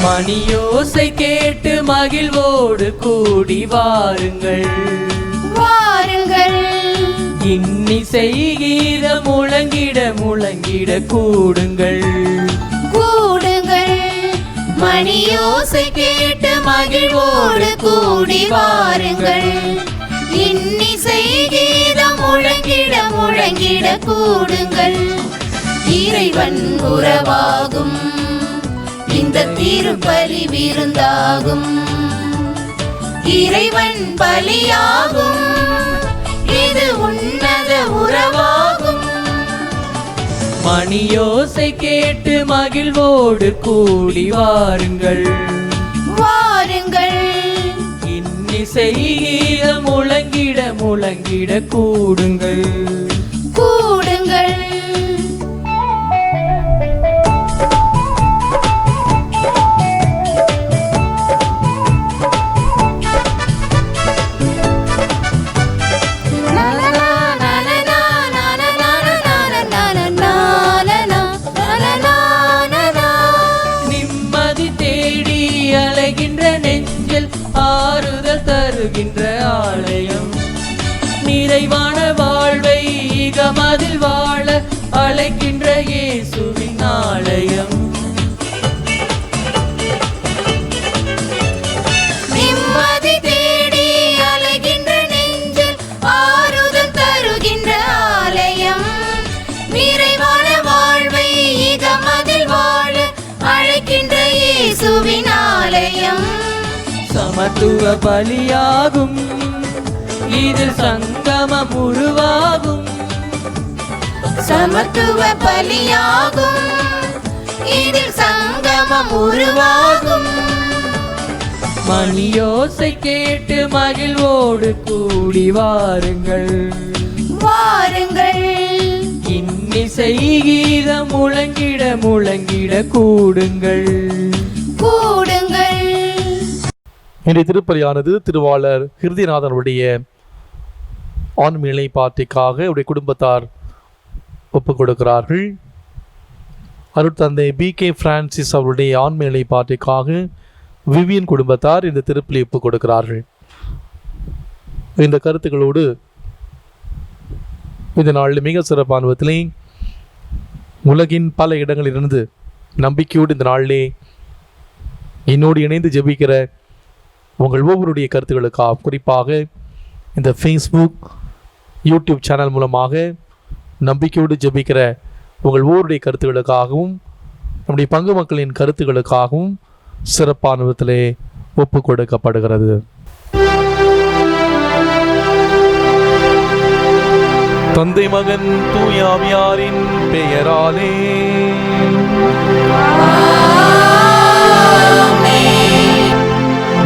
மணியோசை கேட்டு மகிழ்வோடு கூடி வாருங்கள் வாருங்கள். இன்னிசை கீதம் முழங்கிட முழங்கிட கூடுங்கள் கூடுங்கள். மணியோசை கேட்டு மகிழ்வோடு கூடி வாருங்கள். இன்னிசை கீதம் முழங்கிட முழங்கிட கூடுங்கள். இறைவன் உறவாகும் இந்த திருப்பலி விருந்தாகும். இறைவன் பலியாகும் இது உன்னத உறவாகும். மணியோசை கேட்டு மகிழ்வோடு கூடி வாருங்கள் வாருங்கள். இன்னிசை கீதம் முழங்கிட முழங்கிட கூடுங்கள் கூடுங்கள். ஆறுதல் தருகின்ற ஆலயம், நிறைவான வாழ்வை இகமதில் வாழ அழைக்கின்ற இயேசுவின் ஆலயம். நிம்மதி தேடி அலைகின்ற நெஞ்சில் ஆறுதல் தருகின்ற ஆலயம், நிறைவான வாழ்வை இகமதில் வாழ அழைக்கின்ற இயேசுவின் ஆலயம். சமத்துவ பலியாகும் இதில் சங்கமம் உருவாகும். சமத்துவ பலியாகும் இதில் சங்கமம் உருவாகும். மணியோசை கேட்டு மகிழ்வோடு கூடி வாருங்கள் வாருங்கள். இன்னிசை கீதம் முழங்கிட முழங்கிட கூடுங்கள் கூடுங்கள். இன்றைய திருப்பலியானது திருவாளர் ஹிருதிநாதனுடைய ஆன்மீலை பாட்டிக்காக அவருடைய குடும்பத்தார் ஒப்புக் கொடுக்கிறார்கள். அருட்தந்தை BK பிரான்சிஸ் அவருடைய ஆன்மீலை பாட்டிக்காக விவியன் குடும்பத்தார் இந்த திருப்பலி ஒப்புக் கொடுக்கிறார்கள். இந்த கருத்துக்களோடு இந்த நாளில் மிக சிறப்பான விதத்திலே உலகின் பல இடங்களிலிருந்து நம்பிக்கையோடு இந்த நாளிலே என்னோடு இணைந்து ஜெபிக்கிற உங்கள் ஒவ்வொருடைய கருத்துக்களுக்காக, குறிப்பாக இந்த ஃபேஸ்புக் யூடியூப் சேனல் மூலமாக நம்பிக்கையோடு ஜெபிக்கிற உங்கள் ஒவ்வொருடைய கருத்துக்களுக்காகவும் நம்முடைய பங்கு மக்களின் கருத்துக்களுக்காகவும் சிறப்பான விதத்திலே ஒப்பு கொடுக்கப்படுகிறது. தந்தை மகன் தூய ஆவியாரின் பெயராலே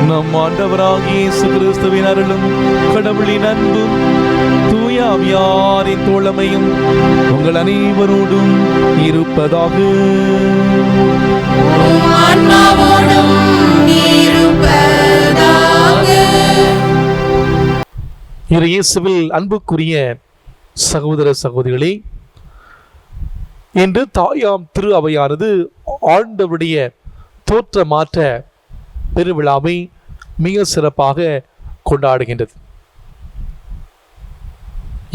நம் ஆண்டவராகிய இயேசு கிறிஸ்துவின் அருளும் கடவுளின் அன்பும் தூய ஆவியாரின் தோழமையும் உங்கள் அனைவரோடும் இருப்பதாக. இயேசுவில் அன்புக்குரிய சகோதர சகோதரிகளே, இன்று தாயாம் திரு அவையானது ஆண்டவருடைய தோற்ற மாற்ற பெருவிழாவை மிக சிறப்பாக கொண்டாடுகின்றது.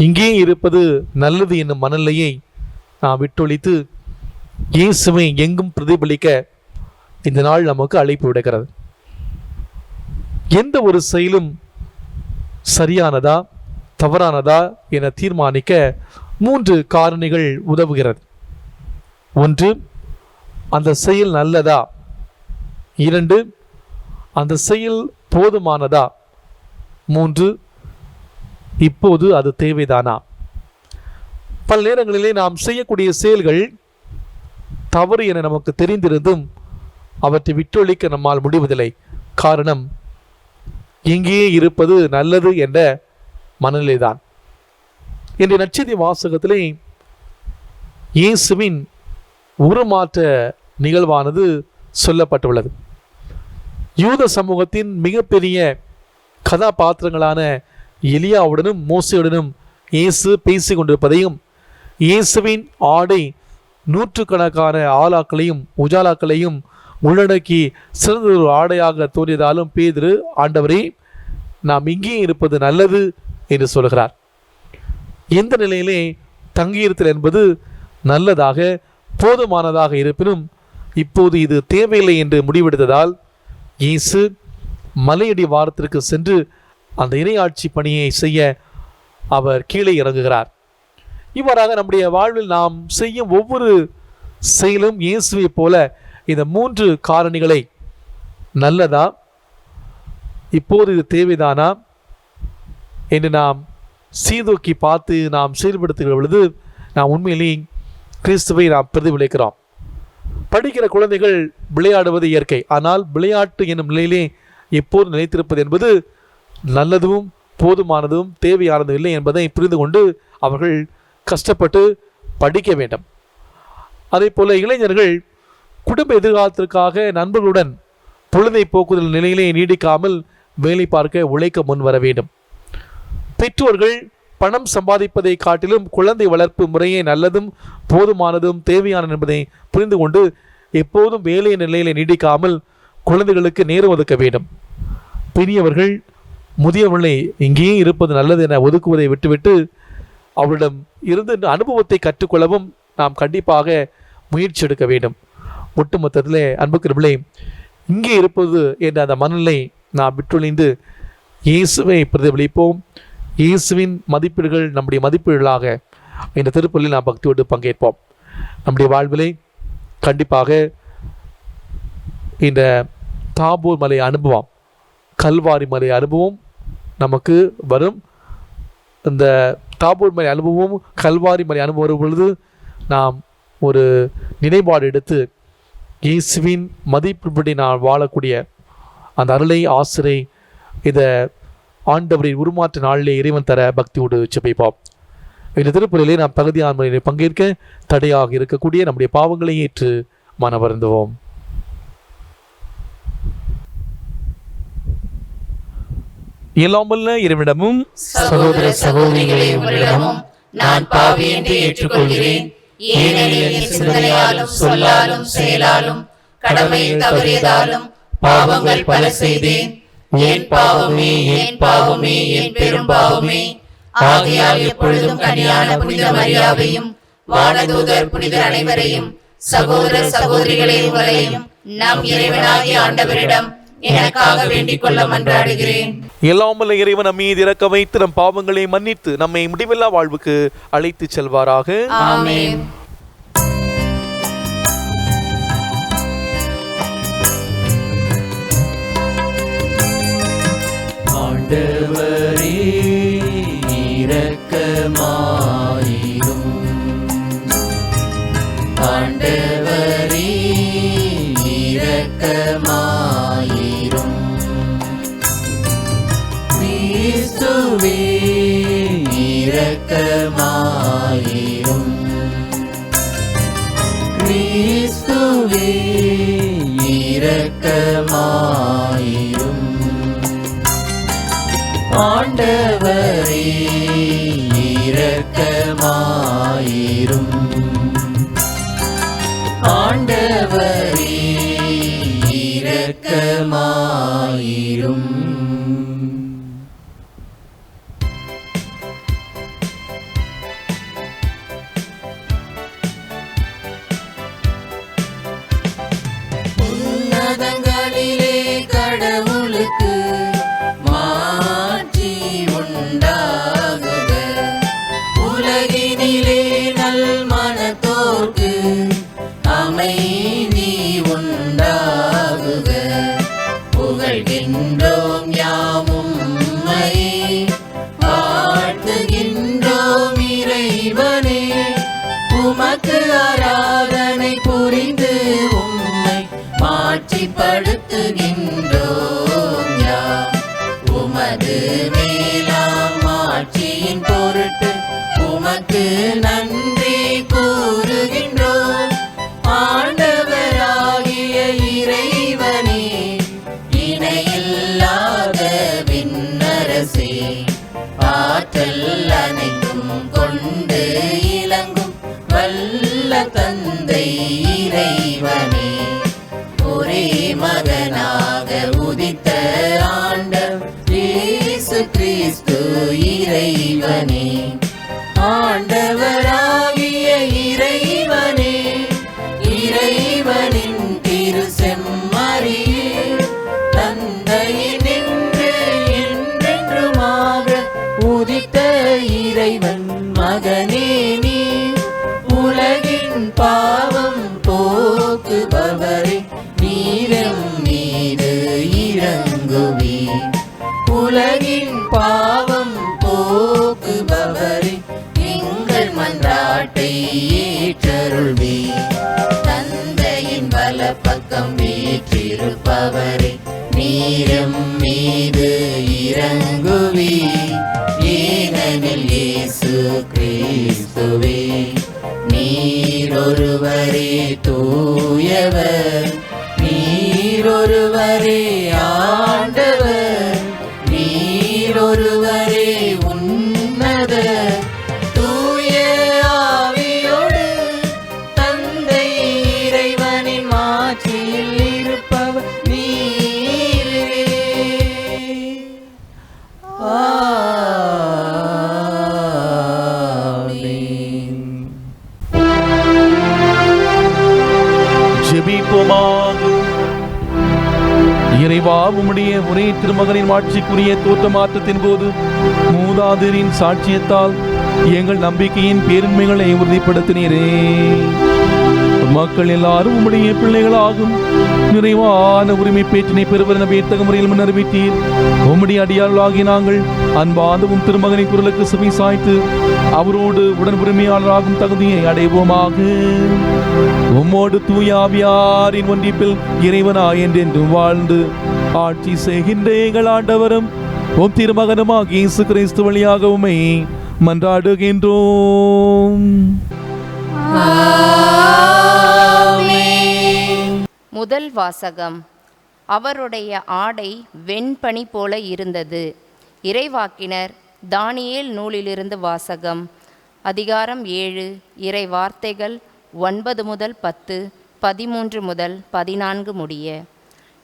இங்கே இருப்பது நல்லது என்னும் மனநிலையை நாம் விட்டொழித்து இயேசுவை எங்கும் பிரதிபலிக்க இந்த நாள் நமக்கு அழைப்பு விடுகிறது. எந்த ஒரு செயலும் சரியானதா தவறானதா என தீர்மானிக்க 3 காரணிகள் உதவுகிறது. 1, அந்த செயல் நல்லதா. 2, அந்த செயல் போதுமானதா. 3, இப்போது அது தேவைதானா. பல நேரங்களிலே நாம் செய்யக்கூடிய செயல்கள் தவறு என நமக்கு தெரிந்திருந்தும் அவற்றை விட்டொழிக்க நம்மால் முடிவதில்லை. காரணம், இங்கேயே இருப்பது நல்லது என்ற மனநிலைதான். இன்றைய நற்செய்தி வாசகத்திலே இயேசுவின் உருமாற்ற நிகழ்வானது சொல்லப்பட்டுள்ளது. யூத சமூகத்தின் மிகப்பெரிய கதாபாத்திரங்களான எலியாவுடனும் மோசேயுடனும் இயேசு பேசிக் கொண்டிருப்பதையும், இயேசுவின் ஆடை நூற்றுக்கணக்கான ஆலாக்களையும் உஜாலாக்களையும் உள்ளடக்கி சிறந்த ஒரு ஆடையாக தோன்றியதாலும் பேதுரு, ஆண்டவரே, நாம் இங்கே இருப்பது நல்லது என்று சொல்கிறார். எந்த நிலையிலே தங்கியிருத்தல் என்பது நல்லதாக போதுமானதாக இருப்பினும் இப்போது இது தேவையில்லை என்று முடிவெடுத்ததால் இயேசு மலையடி வாரத்திற்கு சென்று அந்த இறையாட்சி பணியை செய்ய அவர் கீழே இறங்குகிறார். இவ்வாறாக நம்முடைய வாழ்வில் நாம் செய்யும் ஒவ்வொரு செயலும் இயேசுவை போல இந்த 3 காரணிகளை, நல்லதா, இப்போது இது தேவைதானா என்று நாம் சீதூக்கி பார்த்து நாம் செயல்படுத்துகிற பொழுது நாம் உண்மையிலேயே கிறிஸ்துவை நாம் பிரதிபலிக்கிறோம். படிக்கிற குழந்தைகள் விளையாடுவது இயற்கை. ஆனால் விளையாட்டு என்னும் நிலையிலே எப்போது நிலைத்திருப்பது என்பது நல்லதும் போதுமானதும் தேவையானதும் இல்லை என்பதை புரிந்து கொண்டு அவர்கள் கஷ்டப்பட்டு படிக்க வேண்டும். அதே போல இளைஞர்கள் குடும்ப எதிர்காலத்திற்காக நண்பர்களுடன் பொழுதை போக்குதல் நிலையிலே நீடிக்காமல் வேலை பார்க்க உழைக்க முன் வர வேண்டும். பெற்றோர்கள் பணம் சம்பாதிப்பதை காட்டிலும் குழந்தை வளர்ப்பு முறையே நல்லதும் போதுமானதும் தேவையானது என்பதை புரிந்து கொண்டு எப்போதும் வேலை நிலையிலே நீடிக்காமல் குழந்தைகளுக்கு நேரம் ஒதுக்க வேண்டும். பெரியவர்கள் முதியவர்களை இங்கேயே இருப்பது நல்லது என ஒதுக்குவதை விட்டுவிட்டு அவரிடம் இருந்து அனுபவத்தை கற்றுக்கொள்ளவும் நாம் கண்டிப்பாக முயற்சி எடுக்க வேண்டும். ஒட்டுமொத்தத்திலே அன்புக்குரியவர்களே, இங்கே இருப்பது என்ற அந்த மனநிலை நாம் விட்டொழிந்து இயேசுவை பிரதிபலிப்போம். இயேசுவின் மதிப்பீடுகள் நம்முடைய மதிப்பீடுகளாக இந்த திருப்பலில் நாம் பக்தியோடு பங்கேற்போம். நம்முடைய வாழ்விலை கண்டிப்பாக இந்த தாபோர் மலை அனுபவம், கல்வாரி மலை அனுபவம் நமக்கு வரும். இந்த தாபோர் மலை அனுபவம், கல்வாரி மலை அனுபவம் வரும் பொழுது நாம் ஒரு நினைப்பாடு எடுத்து இயேசுவின் மதிப்புப்படி நான் வாழக்கூடிய அந்த அருளை ஆசிரை இதை ஆண்டவரின் உருமாற்ற நாளிலே இறைவன் தர பக்தியோடு செபிப்போம். இந்த திருப்பலிலே நாம் பகுதியான முறையில் பங்கேற்க தடையாக இருக்கக்கூடிய நம்முடைய பாவங்களை ஏற்று மனவருந்துவோம். எல்லாமல்ல இறைவனிடமும் சகோதர சகோதரிகளே, உங்களிடமும் நான் பாவி என்று ஏற்றுக்கொள்கிறேன். ஏனெனில் என் சிந்தனையாலும் சொல்லாலும் செயலாலும் கடமையை தவறியதாலும் பாவங்கள் பல செய்தேன். என் பாவமே, என் பாவமே, என் பெரும் பாவமே. ஆகையால் எப்பொழுதும் கன்னியான புனித மரியாவையும் வானதூதர் புனிதர் அனைவரையும் சகோதர சகோதரிகளே உங்களையும் நம் இறைவனாகிய ஆண்டவரிடம் எனக்காக வேண்டிக் கொள்ள மன்றாடுகிறேன். எல்லாமல்ல இறைவன் நம் மீது இரக்க வைத்து நம் பாவங்களை மன்னித்து நம்மை முடிவில்லா வாழ்வுக்கு அழைத்து செல்வாராக. ஆமென். ஆண்டவரே இரக்கமாயிரும். ஆண்டவரே இரக்கமாயிரும். கிறிஸ்துவே இரக்கமாயிரும். கிறிஸ்துவே இரக்கமாயிரும். ஆண்டவரே இரக்கமாயிரும். ஆண்டவரே இரக்கமாயிரும். உன்னதங்களிலே கடவுளுக்கு மாட்சி உண்டாகுக. உலகினிலே நல் மனத்தோர்க்கு அமைதி உண்டாகுக. புகழ்கின்றோம் யாம் உம்மையே, வாழ்த்துகின்றோம் இறைவனே. உமக்கு ஆராதனை புரிந்து உம்மை மாட்சிப்படுத்துகின்றோம் யாம். உமது மேலாம் ஆட்சியின் பொருட்டு உமக்கு நன்றி கூறுகின்றோம். ஆண்டவராகிய இறைவனே, இணையில்லாத விண்ணரசே, ஆற்றல் அனைத்தும் கொண்டு இலங்கும் வல்ல தந்தை, ஆண்டவராகிய இறைவனே, இறைவனின் திரு செம்மறியே, தந்தையினின்று என்றென்றுமாக உதித்த இறைவன் மகனே நீ, உலகின் பாவம் போக்குபவரே, நீரம் மீது இறங்குவீர். உலகின் பாவம் போக்குபவரே, எங்கள் மன்றாட்டை ஏற்றருள்வீர். தந்தையின் வலப்பக்கம் வீற்றிருப்பவரே, நீரம் மீது இறங்குவீர். ஏனெனில் இயேசு கிறிஸ்துவே நீரொருவரே தூயவர், நீரொருவரே ஆண்டவர், நீரொருவரே உன்னத தூய ஆவியோடு தந்தை இறைவனின் மாட்சியில் இருப்பவர் நீரே. ஆமென். ஜெபிப்போமாக. இறைவா, உம்முடைய ஒரே திருமகனின் ஆட்சிக்குரிய தோற்றமாற்றத்தின் போது மூதாதையரின் சாட்சியத்தால் எங்கள் நம்பிக்கையின் பேருண்மைகளை உறுதிப்படுத்தினீரே. மக்கள் எல்லாரும் உம்முடைய பிள்ளைகளாகும் நிறைவான உரிமை பேற்றினை பெறுவர் என வேத்தக முறையில் முன்னறிவித்தீர். உம்முடைய அடியார்களாகி நாங்கள் அன்பாகவும் திருமகனின் குரலுக்கு செவி சாய்த்து அவரோடு உடன் உரிமையாளராகும் தகுதியை அடைவோமாக. உம்மோடு தூய ஆவியாரின் ஒன்றிப்பில் இறைவனாய் என்றென்றும் வாழ்ந்து ஆட்சி செய்கின்ற எங்கள் ஆண்டவரும் உம் திருமகனுமாக இயேசு கிறிஸ்து வழியாக உம்மை மன்றாடுகின்றோம். முதல் வாசகம். அவருடைய ஆடை வெண்பனி போல இருந்தது. இறைவாக்கினர் தானியேல் நூலிலிருந்து வாசகம். அதிகாரம் 7, இறை வார்த்தைகள் 9 முதல் 10, 13 முதல் 14 முடிய.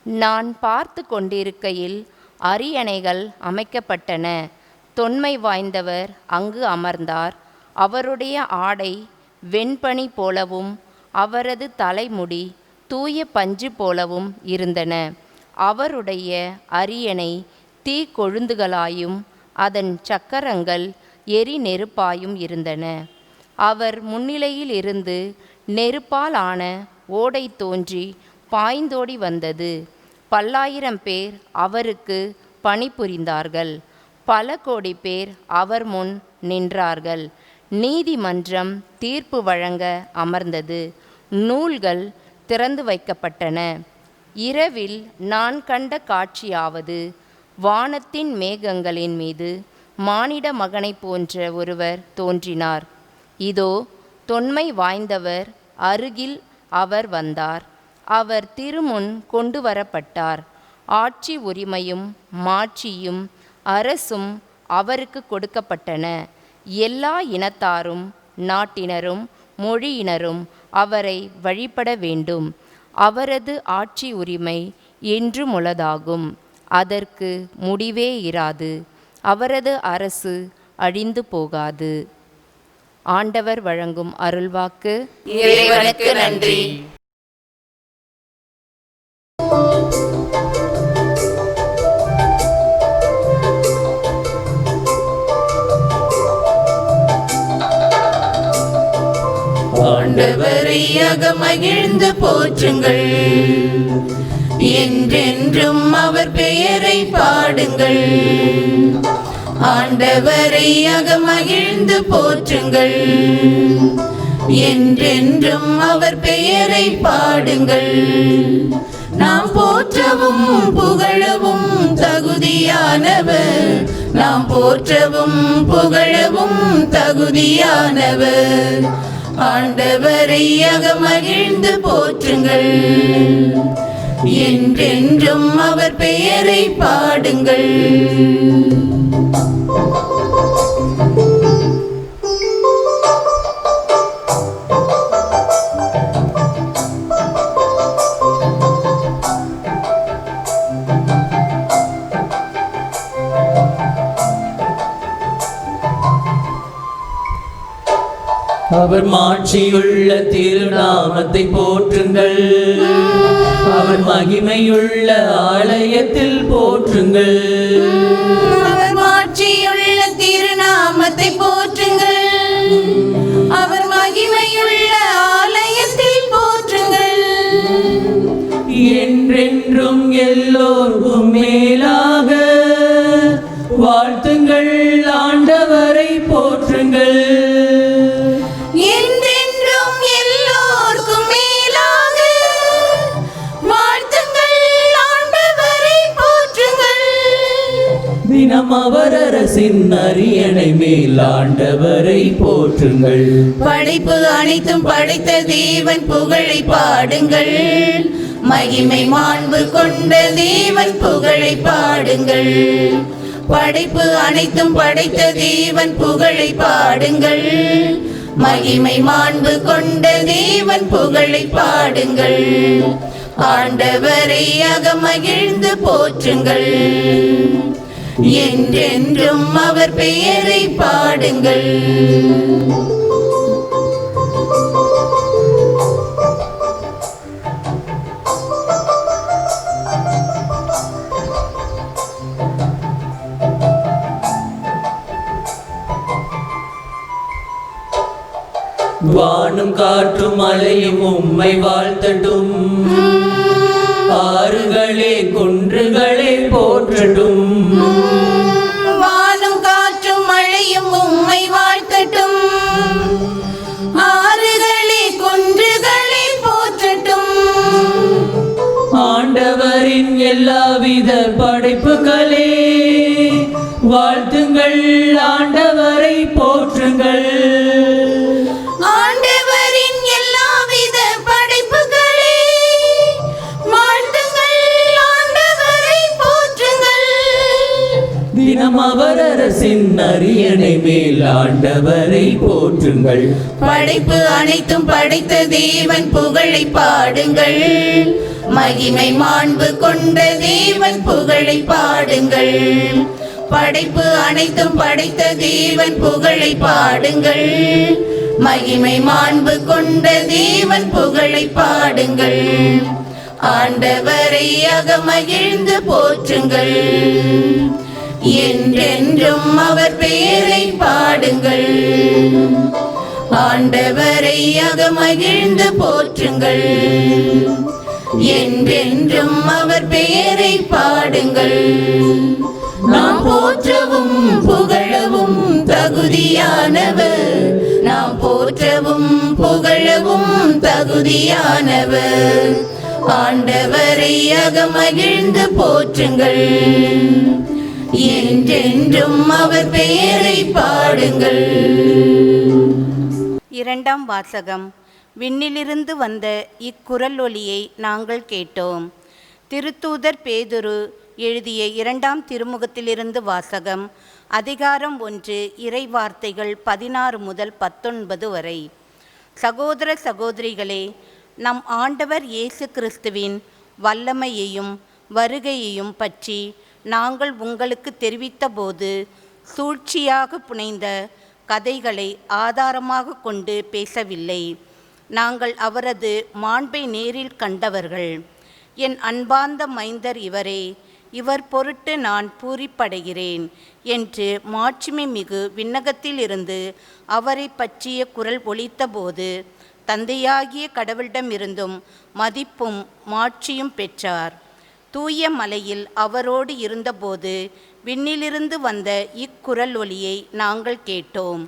நான் பார்த்து கொண்டிருக்கையில் அரியணைகள் அமைக்கப்பட்டன. தொன்மை வாய்ந்தவர் அங்கு அமர்ந்தார். அவருடைய ஆடை வெண்பனி போலவும் அவரது தலைமுடி தூய பஞ்சு போலவும் இருந்தன. அவருடைய அரியணை தீக்கொழுந்துகளாயும் அதன் சக்கரங்கள் எரி நெருப்பாயும் இருந்தன. அவர் முன்னிலையில் இருந்து நெருப்பால் ஆன ஓடை தோன்றி பாய்ந்தோடி வந்தது. 10,000 பேர் அவருக்கு பணிபுரிந்தார்கள். பல கோடி பேர் அவர் முன் நின்றார்கள். நீதிமன்றம் தீர்ப்பு வழங்க அமர்ந்தது. நூல்கள் திறந்து வைக்கப்பட்டன. இரவில் நான் கண்ட காட்சியாவது, வானத்தின் மேகங்களின் மீது மானிட மகனை போன்ற ஒருவர் தோன்றினார். இதோ தொன்மை வாய்ந்தவர் அருகில் அவர் வந்தார். அவர் திருமுன் கொண்டு வரப்பட்டார். ஆட்சி உரிமையும் மாட்சியும் அரசும் அவருக்கு கொடுக்கப்பட்டன. எல்லா இனத்தாரும் நாட்டினரும் மொழியினரும் அவரை வழிபட வேண்டும். அவரது ஆட்சி உரிமை என்றும் உள்ளதாகும். அதற்கு முடிவே இராது. அவரது அரசு அழிந்து போகாது. ஆண்டவர் வழங்கும் அருள்வாக்கு. இறைவனுக்கு நன்றி. ஆண்டவரை அகமகிழ்ந்து போற்றுங்கள், என்றென்றும் அவர் பெயரை பாடுங்கள். ஆண்டவரை அகமகிழ்ந்து போற்றுங்கள், என்றென்றும் அவர் பெயரை பாடுங்கள். நாம் போற்றவும் புகழவும் தகுதியானவர், நாம் போற்றவும் புகழவும் தகுதியானவர். ஆண்டவரை அகமகிழ்ந்து போற்றுங்கள், என்றென்றும் அவர் பெயரை பாடுங்கள். அவர் மாட்சியுள்ள திருநாமத்தை போற்றுங்கள். அவர் மகிமையுள்ள ஆலயத்தில் போற்றுங்கள். அவர் மாட்சியுள்ள திருநாமத்தை போற்றுங்கள். அவர் மகிமையுள்ள ஆலயத்தில் போற்றுங்கள். என்றென்றும் எல்லோருக்கும் மேலாக வாழ்த்துங்கள். ஆண்டவரை போற்றுங்கள். என்றென்றும் எல்லோருக்கும் மேலாக வாழ்த்துங்கள். ஆண்டவரை போற்றுங்கள். தினம் அவர் அரசின் அரியணை மேல் ஆண்டவரை போற்றுங்கள். படைப்பு அனைத்தும் படைத்த தேவன் புகழை பாடுங்கள். மகிமை மாண்பு கொண்ட தேவன் புகழை பாடுங்கள். படைப்பு அனைத்தும் படைத்த தேவன் புகழை பாடுங்கள். மகிமை மாண்பு கொண்ட தேவன் புகழை பாடுங்கள். ஆண்டவரை அகமகிழ்ந்து போற்றுங்கள். என்றென்றும் அவர் பெயரை பாடுங்கள். வானும் காற்றும் மலையும் உம்மை வாழ்த்தட்டும். ஆறுகளே குன்றுகளே போற்றட்டும். வானும் காற்றும் மழையும் உம்மை வாழ்த்தட்டும். ஆறுகளே குன்றுகளே போற்றட்டும். ஆண்டவரின் எல்லாவித படைப்புகளே வாழ்த்துங்கள். ஆண்டவரை போற்றுங்கள். ஆண்டவரின் எல்லாவித படைப்புகளே வாழ்த்துங்கள். ஆண்டவரை போற்றுங்கள். தினம் அவர் அரசின் அரியணை மேல் ஆண்டவரை போற்றுங்கள். படைப்பு அனைத்தும் படைத்த தேவன் புகழை பாடுங்கள். மகிமை மாண்பு கொண்ட தேவன் புகழை பாடுங்கள். படைப்பு அனைத்தும் படைத்த தேவன் புகழை பாடுங்கள். மகிமை மாண்பு கொண்ட தேவன் புகழை பாடுங்கள். ஆண்டவரை அகமகிழ்ந்து போற்றுங்கள். என்றென்றும் அவர் பெயரை பாடுங்கள். ஆண்டவரை அகமகிழ்ந்து போற்றுங்கள். என்றென்றும் அவர் பெயரை பாடுங்கள். நாம் போற்றவும் புகழவும் தகுதியானவர். நாம் போற்றவும் புகழவும் தகுதியானவர். ஆண்டவரை அகமகிழ்ந்து போற்றுங்கள். என்றென்றும் அவர் பெயரை பாடுங்கள். இரண்டாம் வாசகம். விண்ணிலிருந்து வந்த இக்குரல் ஒலியை நாங்கள் கேட்டோம். திருத்தூதர் பேதுரு எழுதிய 2ஆம் திருமுகத்திலிருந்து வாசகம். அதிகாரம் 1, இறை வார்த்தைகள் 16 முதல் 19 வரை. சகோதர சகோதரிகளே, நம் ஆண்டவர் இயேசு கிறிஸ்துவின் வல்லமையையும் வருகையையும் பற்றி நாங்கள் உங்களுக்கு தெரிவித்தபோது சூழ்ச்சியாக புனைந்த கதைகளை ஆதாரமாக கொண்டு பேசவில்லை. நாங்கள் அவரது மாண்பை நேரில் கண்டவர்கள். என் அன்பார்ந்த மைந்தர் இவரே, இவர் பொருட்டு நான் பூரிப்படைகிறேன் என்று மாட்சிமை மிகு விண்ணகத்தில் இருந்து அவரை பற்றிய குரல் ஒலித்தபோது தந்தையாகிய கடவுளிடமிருந்தும் மதிப்பும் மாட்சியும் பெற்றார். தூய மலையில் அவரோடு இருந்தபோது விண்ணிலிருந்து வந்த இக்குரல் ஒலியை நாங்கள் கேட்டோம்.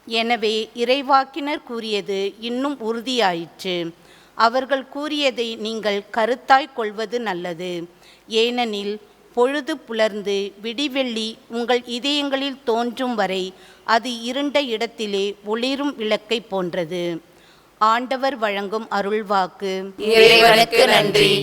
எனவே இறைவாக்கினர் கூறியது இன்னும் உறுதியாயிற்று. அவர்கள் கூறியதை நீங்கள் கருத்தாய் கொள்வது நல்லது. ஏனெனில் பொழுது புலர்ந்து விடிவெள்ளி உங்கள் இதயங்களில் தோன்றும் வரை அது இருண்ட இடத்திலே ஒளிரும் விளக்கை போன்றது. ஆண்டவர் வழங்கும் அருள்வாக்கு. இறைவனுக்கு நன்றி.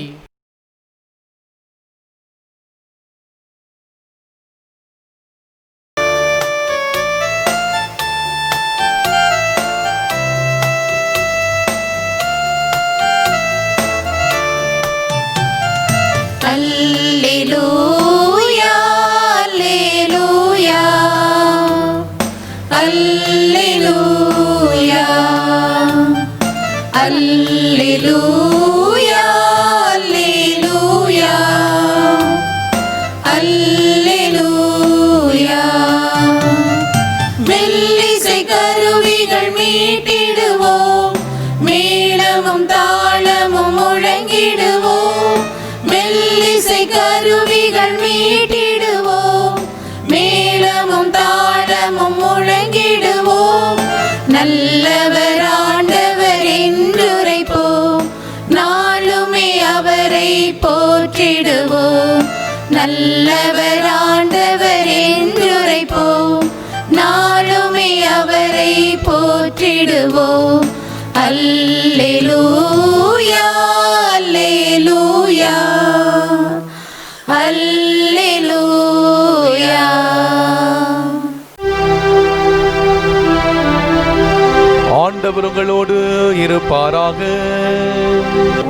அல்லேலூயா அல்லேலூயா அல்லேலூயா அருவிகள் மீட்டிடுவோம், மேளமும் தாளமும் முழங்கிடுவோம். நல்லவர் ஆண்டவர் என்றுரைப்போம், நாளுமே அவரை போற்றிடுவோம். நல்லவர் ஆண்டவர் என்றுரைப்போம், நாளுமே அவரை போற்றிடுவோம். அல்லேலூயா அல்லேலூயா அல்லேலூயா. ஆண்டவர் உங்களோடு இருப்பாராக.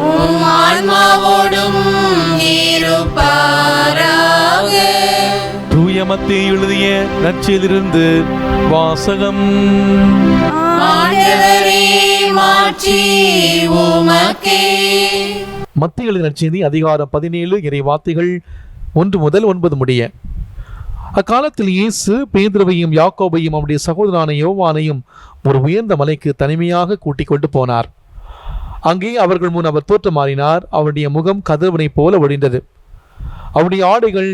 உம் ஆன்மாவோடும் இருப்பாராக. தூய மத்தேயு எழுதிய நற்செய்தியிலிருந்து வாசகம். ஆண்டவரே மாட்சி உமக்கே. மத்தேயு எழுதிய நற்செய்தி அதிகாரம் 17 இறை வார்த்தைகள் 1 முதல் 9 முடிய. அக்காலத்தில் இயேசு பேதுருவையும் யாக்கோபையும் அவருடைய சகோதரனான யோவானையும் ஒரு உயர்ந்த மலைக்கு தனிமையாக கூட்டிக் கொண்டு போனார். அங்கே அவர்கள் முன் அவர் தோற்றமாறினார். அவருடைய முகம் கதிரவனைப் போல ஒளிந்தது. அவருடைய ஆடைகள்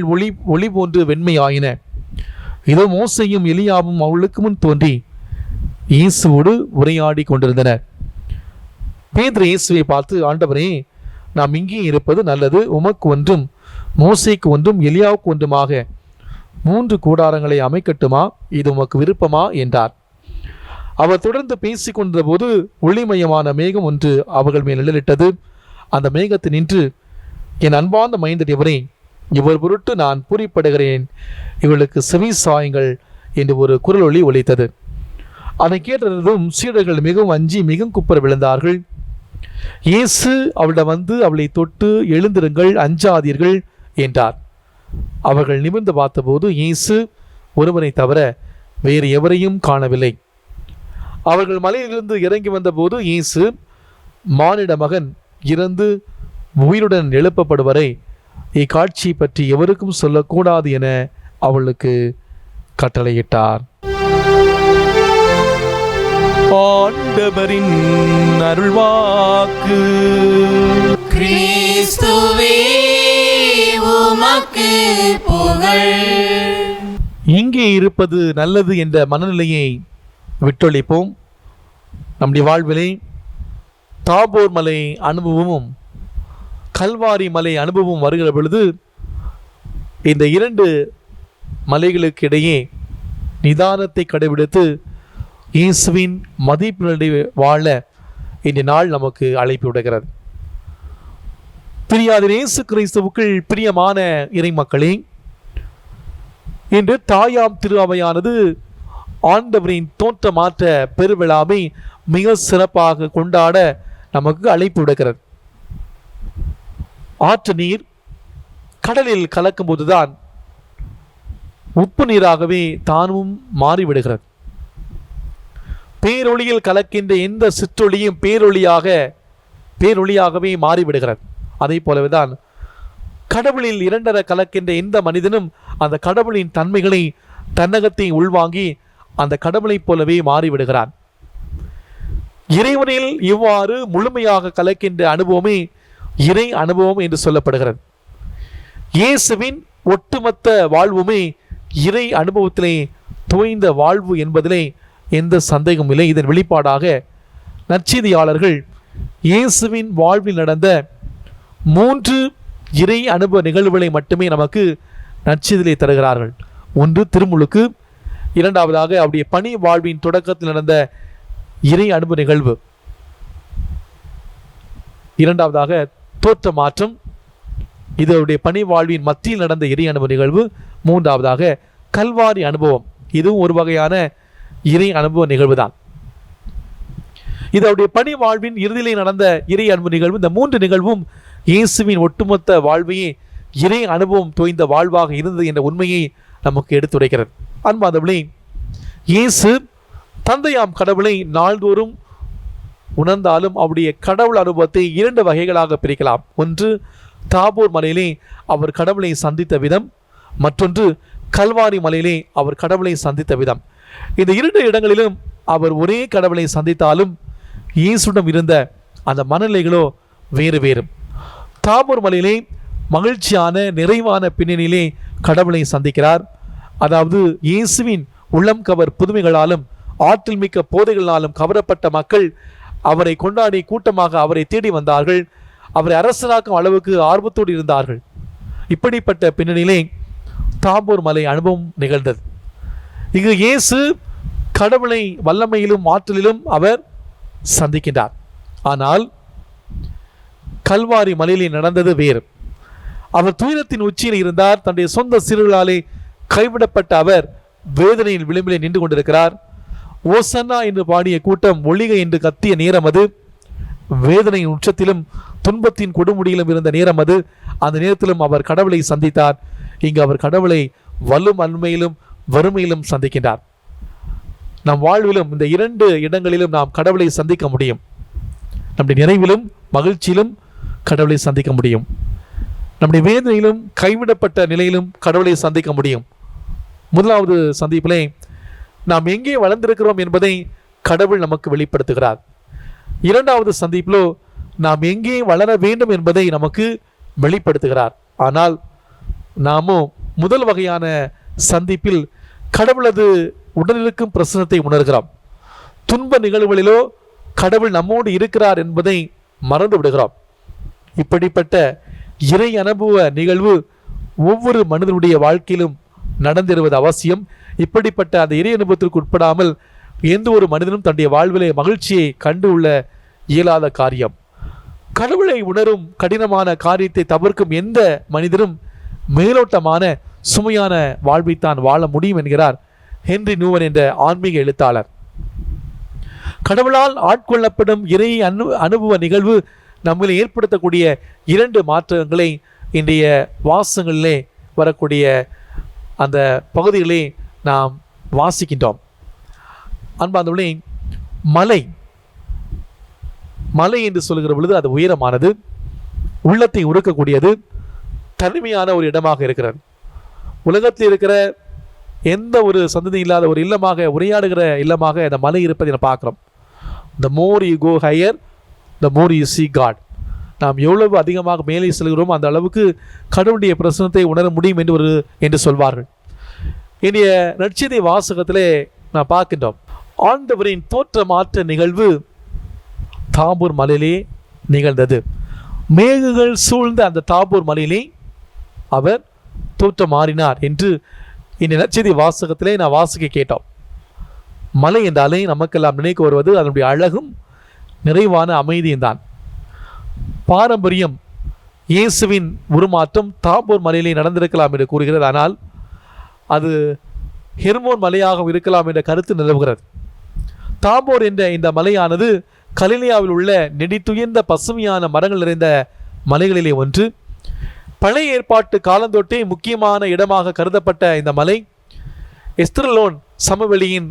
ஒளி போன்று வெண்மையாயின. இதோ மோசையும் எலியாவும் அவளுக்கு முன் தோன்றி இயேசுவோடு உரையாடி கொண்டிருந்தனர். பேதுரு இயேசுவை பார்த்து, ஆண்டவரே, நாம் இங்கே இருப்பது நல்லது. உமக்கு ஒன்றும் மோசைக்கு ஒன்றும் எலியாவுக்கு ஒன்றுமாக 3 கூடாரங்களை அமைக்கட்டுமா? இது உமக்கு விருப்பமா என்றார். அவர் தொடர்ந்து பேசிக் கொண்ட போது ஒளிமயமான மேகம் ஒன்று அவர்கள் மேல் நிழலிட்டது. அந்த மேகத்தை நின்று, என் அன்பார்ந்த மைந்தர் இவரே, இவர் பொருட்டு நான் பூரிப்படுகிறேன், இவர்களுக்கு செவி சாயுங்கள் என்று ஒரு குரலொலி ஒலித்தது. அதை கேட்டதும் சீடர்கள் மிகவும் அஞ்சி மிகவும் குப்புற விழுந்தார்கள். இயேசு அவளிடம் வந்து அவளை தொட்டு, எழுந்திருங்கள், அஞ்சாதீர்கள் என்றார். அவர்கள் நிமிர்ந்து பார்த்தபோது இயேசு ஒருவனை தவிர வேறு எவரையும் காணவில்லை. அவர்கள் மலையிலிருந்து இறங்கி வந்தபோது இயேசு, மானிட மகன் இறந்து உயிருடன் எழுப்பப்படுவரை இக்காட்சி பற்றி எவருக்கும் சொல்லக்கூடாது என அவளுக்கு கட்டளையிட்டார். ஆண்டவரின் அருள்வாக்கு. கிறிஸ்துவே உமக்கு புகழ். இங்கே இருப்பது நல்லது என்ற மனநிலையை விட்டொழிப்போம். நம்முடைய வாழ்விலே தாபோர் மலை அனுபவமும் கல்வாரி மலை அனுபவம் வருகிற பொழுது இந்த 2 மலைகளுக்கு இடையே நிதானத்தை கடைபிடித்து இயேசுவின் மதிப்பினுடைய வாழ இந்த நாள் நமக்கு அழைப்பு விடுகிறது. பிரியாத இயேசு கிறிஸ்துவுக்குள் பிரியமான இறைமக்களே, இன்று தாயாம் திரு அவையானது ஆண்டவரின் தோற்ற மாற்ற பெருவிழாவை மிக சிறப்பாக கொண்டாட நமக்கு அழைப்பு விடுகிறது. ஆற்று நீர் கடலில் கலக்கும் போதுதான் உப்பு நீராகவே தானும் மாறிவிடுகிறது. பேரொளியில் கலக்கின்ற எந்த சிற்றொளியும் பேரொளியாகவே மாறிவிடுகிறது. அதே போலவேதான் கடவுளில் 2 கலக்கின்ற எந்த மனிதனும் அந்த கடவுளின் தன்மைகளை தன்னகத்தை உள்வாங்கி அந்த கடவுளைப் போலவே மாறிவிடுகிறான். இறைவனில் இவ்வாறு முழுமையாக கலக்கின்ற அனுபவமே இறை அனுபவம் என்று சொல்லப்படுகிறது. இயேசுவின் ஒட்டுமொத்த வாழ்வுமே இறை அனுபவத்திலே தோய்ந்த வாழ்வு என்பதிலே எந்த சந்தேகமும் இல்லை. இதன் வெளிப்பாடாக நற்செய்தியாளர்கள் இயேசுவின் வாழ்வில் நடந்த 3 இறை அனுபவ நிகழ்வுகளை மட்டுமே நமக்கு நற்செய்தியிலே தருகிறார்கள். ஒன்று திருமுழுக்கு, இரண்டாவதாக அவருடைய பணி வாழ்வின் தொடக்கத்தில் நடந்த இறை அனுபவ நிகழ்வு, இரண்டாவதாக தோற்ற மாற்றம், இது அவருடைய பணி வாழ்வின் மத்தியில் நடந்த இறை அனுபவ நிகழ்வு, மூன்றாவதாக கல்வாரி அனுபவம், இதுவும் ஒரு வகையான இறை அனுபவ நிகழ்வு தான். இது அவருடைய பணி வாழ்வின் இறுதியிலே நடந்த இறை அனுபவ நிகழ்வு. இந்த 3 நிகழ்வும் இயேசுவின் ஒட்டுமொத்த வாழ்வையே இறை அனுபவம் தோய்ந்த வாழ்வாக இருந்தது என்ற உண்மையை நமக்கு எடுத்துரைக்கிறது. அன்பார்ந்தவர்களே, இயேசு தந்தையாம் கடவுளை நாள்தோறும் உணர்ந்தாலும் அவருடைய கடவுள் அனுபவத்தை 2 வகைகளாக பிரிக்கலாம். ஒன்று தாபோர் மலையிலே அவர் கடவுளை சந்தித்த விதம், மற்றொன்று கல்வாரி மலையிலே அவர் கடவுளை சந்தித்த விதம். இந்த 2 இடங்களிலும் அவர் ஒரே கடவுளை சந்தித்தாலும் இயேசுடன் இருந்த அந்த மனநிலைகளோ வேறு வேறு. தாபோர் மலையிலே மகிழ்ச்சியான நிறைவான பின்னணியிலே கடவுளை சந்திக்கிறார். அதாவது இயேசுவின் உள்ளம் கவர் புதுமைகளாலும் ஆற்றல் மிக்க போதைகளாலும் கவரப்பட்ட மக்கள் அவரை கொண்டாடி கூட்டமாக அவரை தேடி வந்தார்கள். அவரை அரசராக்கும் அளவுக்கு ஆர்வத்தோடு இருந்தார்கள். இப்படிப்பட்ட பின்னணியிலே தாபோர் மலை அனுபவம் நிகழ்ந்தது. இங்கு இயேசு கடவுளை வல்லமையிலும் ஆற்றலிலும் அவர் சந்திக்கின்றார். ஆனால் கல்வாரி மலையிலே நடந்தது வேறு. அவர் துயரத்தின் உச்சியில் இருந்தார். தன்னுடைய சொந்த சிறுகளாலே கைவிடப்பட்ட அவர் வேதனையின் விளிம்பிலே நின்று கொண்டிருக்கிறார். ஓசன்னா என்று பாடிய கூட்டம் ஒளிக என்று கத்திய நேரம் அது. வேதனையின் உச்சத்திலும் துன்பத்தின் கொடுமுடியிலும் இருந்த நேரம் அது. அந்த நேரத்திலும் அவர் கடவுளை சந்தித்தார். இங்கு அவர் கடவுளை வலும் அண்மையிலும் வறுமையிலும் சந்திக்கின்றார். நம் வாழ்விலும் இந்த இரண்டு இடங்களிலும் நாம் கடவுளை சந்திக்க முடியும். நம்முடைய நிறைவிலும் மகிழ்ச்சியிலும் கடவுளை சந்திக்க முடியும். நம்முடைய வேதனையிலும் கைவிடப்பட்ட நிலையிலும் கடவுளை சந்திக்க முடியும். முதலாவது சந்திப்பிலே நாம் எங்கே வளர்ந்திருக்கிறோம் என்பதை கடவுள் நமக்கு வெளிப்படுத்துகிறார். இரண்டாவது சந்திப்பிலோ நாம் எங்கே வளர வேண்டும் என்பதை நமக்கு வெளிப்படுத்துகிறார். ஆனால் நாமோ முதல் வகையான சந்திப்பில் கடவுளது உடனிருக்கும் பிரசனத்தை உணர்கிறோம். துன்ப நிகழ்வுகளிலோ கடவுள் நம்மோடு இருக்கிறார் என்பதை மறந்து விடுகிறோம். இப்படிப்பட்ட இறை அனுபவ நிகழ்வு ஒவ்வொரு மனிதனுடைய வாழ்க்கையிலும் நடந்திருவது அவசியம். இப்படிப்பட்ட அந்த இறை அனுபவத்திற்கு உட்படாமல் எந்த ஒரு மனிதனும் தன்னுடைய வாழ்விலே மகிழ்ச்சியை கண்டு உள்ள இயலாத காரியம். கடவுளை உணரும் கடினமான காரியத்தை தவிர்க்கும் எந்த மனிதனும் மேலோட்டமான சுமையான வாழ்வைத்தான் வாழ முடியும் என்கிறார் ஹென்றி நியூவன் என்ற ஆன்மீக எழுத்தாளர். கடவுளால் ஆட்கொள்ளப்படும் இறை அனுபவ நிகழ்வு நம்மில் ஏற்படுத்தக்கூடிய இரண்டு மாற்றங்களை இன்றைய வாசங்களிலே வரக்கூடிய அந்த பகுதிகளை நாம் வாசிக்கின்றோம். அன்பார்ந்தவர்களே, மலை என்று சொல்கிற பொழுது அது உயரமானது, உள்ளத்தை உருக்கக்கூடியது, தனிமையான ஒரு இடமாக இருக்கிறது. உலகத்தில் இருக்கிற எந்த ஒரு சந்ததி இல்லாத ஒரு இல்லமாக, உரையாடுகிற இல்லமாக அந்த மலை இருப்பதை நாம் பார்க்குறோம். The more you go higher, the more you see God. நாம் எவ்வளவு அதிகமாக மேலே செல்கிறோம் அந்த அளவுக்கு கடவுளுடைய பிரசனத்தை உணர முடியும் என்று சொல்வார்கள். இன்றைய நற்செய்தி வாசகத்திலே நான் பார்க்கின்றோம், ஆண்டவரின் தோற்ற மாற்ற நிகழ்வு தாபோர் மலையிலே நிகழ்ந்தது. மேகங்கள் சூழ்ந்த அந்த தாபோர் மலையிலே அவர் தோற்றம் மாறினார் என்று இந்த நற்செய்தி வாசகத்திலே நான் வாசிக்க கேட்டோம். மலை என்றாலே நமக்கெல்லாம் நினைக்க வருவது அதனுடைய அழகும் நிறைவான அமைதியும் தான். பாரம்பரியம் இயேசுவின் உருமாற்றம் தாபோர் மலையிலே நடந்திருக்கலாம் என்று கூறுகிறது. ஆனால் அது ஹெர்மோன் மலையாக இருக்கலாம் என்ற கருத்து நிலவுகிறது. தாபோர் என்ற இந்த மலையானது கலிலியாவில் உள்ள நெடித்துயர்ந்த பசுமையான மரங்கள் நிறைந்த மலைகளிலே ஒன்று. பழைய ஏற்பாட்டு காலந்தொட்டே முக்கியமான இடமாக கருதப்பட்ட இந்த மலை எஸ்திரலோன் சமவெளியின்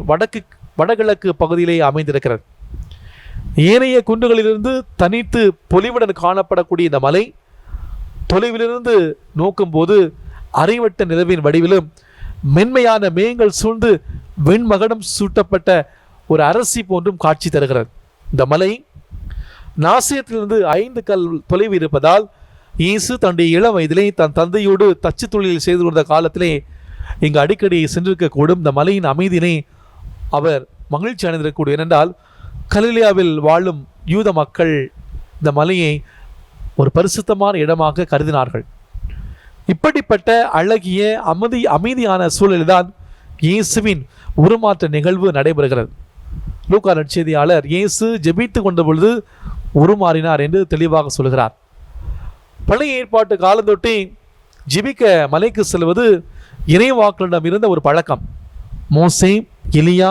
வடகிழக்கு பகுதியிலே அமைந்திருக்கிறது. ஏனைய குன்றுகளிலிருந்து தனித்து பொலிவுடன் காணப்படக்கூடிய இந்த மலை தொலைவிலிருந்து நோக்கும்போது அரைவட்ட நிலவின் வடிவிலும் மென்மையான மேகங்கள் சூழ்ந்து வெண்மகடம் சூட்டப்பட்ட ஒரு அரசி போன்றும் காட்சி தருகிறது. இந்த மலை நாசியத்திலிருந்து 5 கல் தொலைவு இருப்பதால் இயேசு தன்னுடைய இளம் வயதிலே தன் தந்தையோடு தச்சு தொழில் செய்து கொண்ட காலத்திலே இங்கு அடிக்கடி சென்றிருக்கக்கூடும். இந்த மலையின் அமைதியினை அவர் மகிழ்ச்சி அடைந்திருக்கக்கூடும். ஏனென்றால் கலிலியாவில் வாழும் யூத மக்கள் இந்த மலையை ஒரு பரிசுத்தமான இடமாக கருதினார்கள். இப்படிப்பட்ட அழகிய அமைதியான சூழலில்தான் இயேசுவின் உருமாற்ற நிகழ்வு நடைபெறுகிறது. லூக்கா நற்செய்தியாளர் இயேசு ஜெபித்து கொண்ட பொழுது உருமாறினார் என்று தெளிவாக சொல்கிறார். பழைய ஏற்பாட்டு காலந்தொட்டி ஜெபிக்க மலைக்கு செல்வது இறைவாக்களிடம் இருந்த ஒரு பழக்கம். மோசே, எலியா,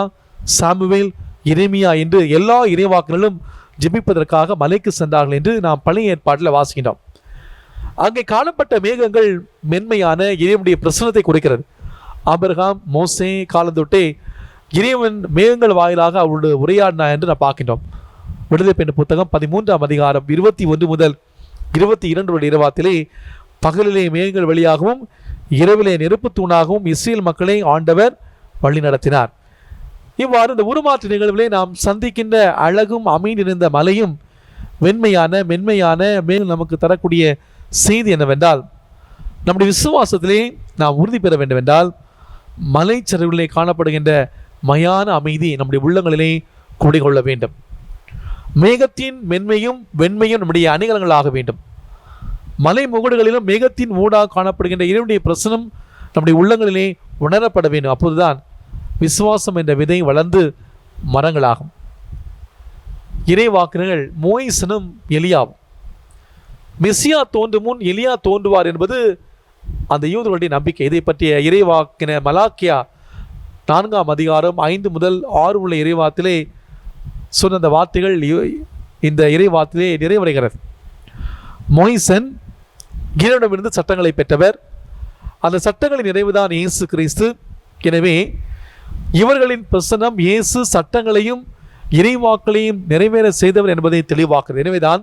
சாமுவேல், எரேமியா என்று எல்லா இறைவாக்களும் ஜெபிப்பதற்காக மலைக்கு சென்றார்கள் என்று நாம் பழைய ஏற்பாட்டில் வாசிக்கின்றோம். அங்கே காணப்பட்ட மேகங்கள் மென்மையான இறைவனுடைய பிரசனத்தை குறிக்கிறது. ஆபிரகாம், மோசே காலந்தொட்டே இறைவன் மேகங்கள் வாயிலாக அவருடைய உரையாடினார் என்று நாம் பார்க்கின்றோம். விடுதலை பெண் புத்தகம் 13ஆம் அதிகாரம் 21 முதல் 22 இரவாத்திலே பகலிலே மேகங்கள் வழியாகவும் இரவிலே நெருப்பு தூணாகவும் இஸ்ரேல் மக்களை ஆண்டவர் வழி நடத்தினார். இவ்வாறு இந்த உருமாற்ற நிகழ்விலே நாம் சந்திக்கின்ற அழகும் அமைந்திருந்த மலையும் மென்மையான மேலும் நமக்கு தரக்கூடிய செய்தி என்னவென்றால், நம்முடைய விசுவாசத்திலே நாம் உறுதி பெற வேண்டும் என்றால் மலைச்சரிவிலே காணப்படுகின்ற மயான அமைதி நம்முடைய உள்ளங்களிலே குடிகொள்ள வேண்டும். மேகத்தின் மென்மையும் வெண்மையும் நம்முடைய அணிகலங்களாக வேண்டும். மலை முகடுகளிலும் மேகத்தின் ஊடாக காணப்படுகின்ற இறைவனுடைய பிரசனம் நம்முடைய உள்ளங்களிலே உணரப்பட வேண்டும். அப்போதுதான் விசுவாசம் என்ற விதை வளர்ந்து மரங்களாகும். இறைவாக்கினர்கள் மோயிசனும் எலியாவும். மெசியா தோன்றும் முன் எலியா தோன்றுவார் என்பது அந்த யூதர்களுடைய நம்பிக்கை. இதை பற்றிய இறைவாக்கின மலாக்கியா 4ஆம் அதிகாரம் 5 முதல் 6 உள்ள இறைவாத்திலே சொன்ன அந்த வார்த்தைகள் இந்த இறைவாத்திலே நிறைவடைகிறது. மோயிசன் இறைவனிடமிருந்து சட்டங்களை பெற்றவர். அந்த சட்டங்களின் நிறைவுதான் இயேசு கிறிஸ்து. எனவே இவர்களின் பிரசனம் இயேசு சட்டங்களையும் இறைவாக்களையும் நிறைவேற செய்தவர் என்பதை தெளிவாக்குகிறது. எனவேதான்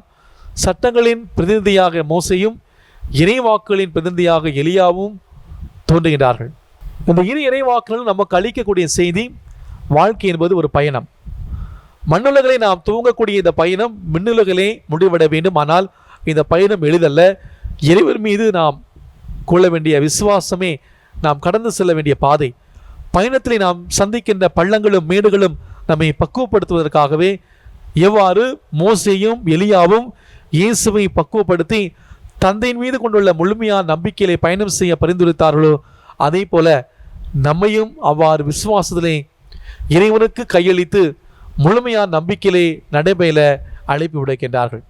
சட்டங்களின் பிரதிநிதியாக மோசையும் இறைவாக்குகளின் பிரதிநிதியாக எலியாவும் தோன்றுகின்றார்கள். இந்த இறைவாக்குகள் நமக்கு அளிக்கக்கூடிய செய்தி, வாழ்க்கை என்பது ஒரு பயணம். மண்ணுலகளை நாம் துவங்கக்கூடிய இந்த பயணம் மின்னுலகளே முடிவிட வேண்டும். ஆனால் இந்த பயணம் எளிதல்ல. இறைவர் மீது நாம் கொள்ள வேண்டிய விசுவாசமே நாம் கடந்து செல்ல வேண்டிய பாதை. பயணத்திலே நாம் சந்திக்கின்ற பள்ளங்களும் மேடுகளும் நம்மை பக்குவப்படுத்துவதற்காகவே எவ்வாறு மோசேயும் எலியாவும் இயேசுவை பக்குவப்படுத்தி தந்தையின் மீது கொண்டுள்ள முழுமையான நம்பிக்கையிலே பயணம் செய்ய பரிந்துரைத்தார்களோ, அதே போல நம்மையும் அவ்வாறு விசுவாசத்திலே இறைவனுக்கு கையளித்து முழுமையான நம்பிக்கையிலே நடைபெற அழைப்பு விடுக்கின்றார்கள்.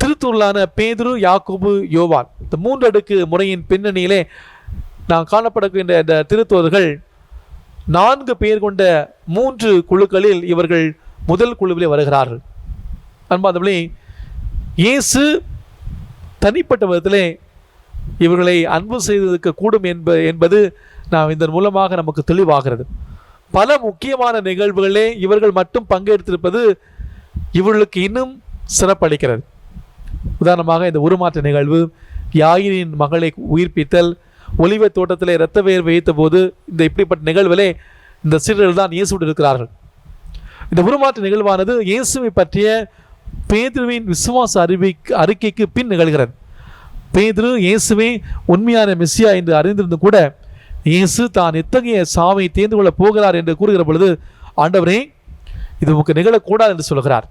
திருத்தூர்களான பேதுரு, யாக்கோபு, யோவான், இந்த 3 அடுக்கு முறையின் பின்னணியிலே நாம் காணப்படுகின்ற இந்த திருத்தூதர்கள் 4 பேர் கொண்ட 3 குழுக்களில் இவர்கள் முதல் குழுவிலே வருகிறார்கள். அன்பார்ந்தவர்களே, இயேசு தனிப்பட்ட விதத்திலே இவர்களை அன்பு செய்திருக்க கூடும் என்பது நாம் இதன் மூலமாக நமக்கு தெளிவாகிறது. பல முக்கியமான நிகழ்வுகளே இவர்கள் மட்டும் பங்கெடுத்திருப்பது இவர்களுக்கு இன்னும் சிறப்பளிக்கிறது. உதாரணமாக இந்த உருமாற்ற நிகழ்வு, யாயிரின் மகளை உயிர்ப்பித்தல், ஒலிவ தோட்டத்திலே இரத்த வேர் வைத்த போது, இந்த இப்படிப்பட்ட நிகழ்வுகளே இந்த சீடர்கள் தான் இயேசுவோடு இருக்கிறார்கள். இந்த உருமாற்ற நிகழ்வானது இயேசுவை பற்றிய பேதுருவின் விசுவாச அறிக்கைக்கு பின் நிகழ்கிறது. பேதுரு இயேசுவே உண்மையான மெசியா என்று அறிந்திருந்தும் கூட இயேசு தான் எத்தகைய சாவை தேர்ந்து கொள்ளப் போகிறார் என்று கூறுகிற பொழுது, ஆண்டவரே இது உங்களுக்கு நிகழக்கூடாது என்று சொல்கிறார்.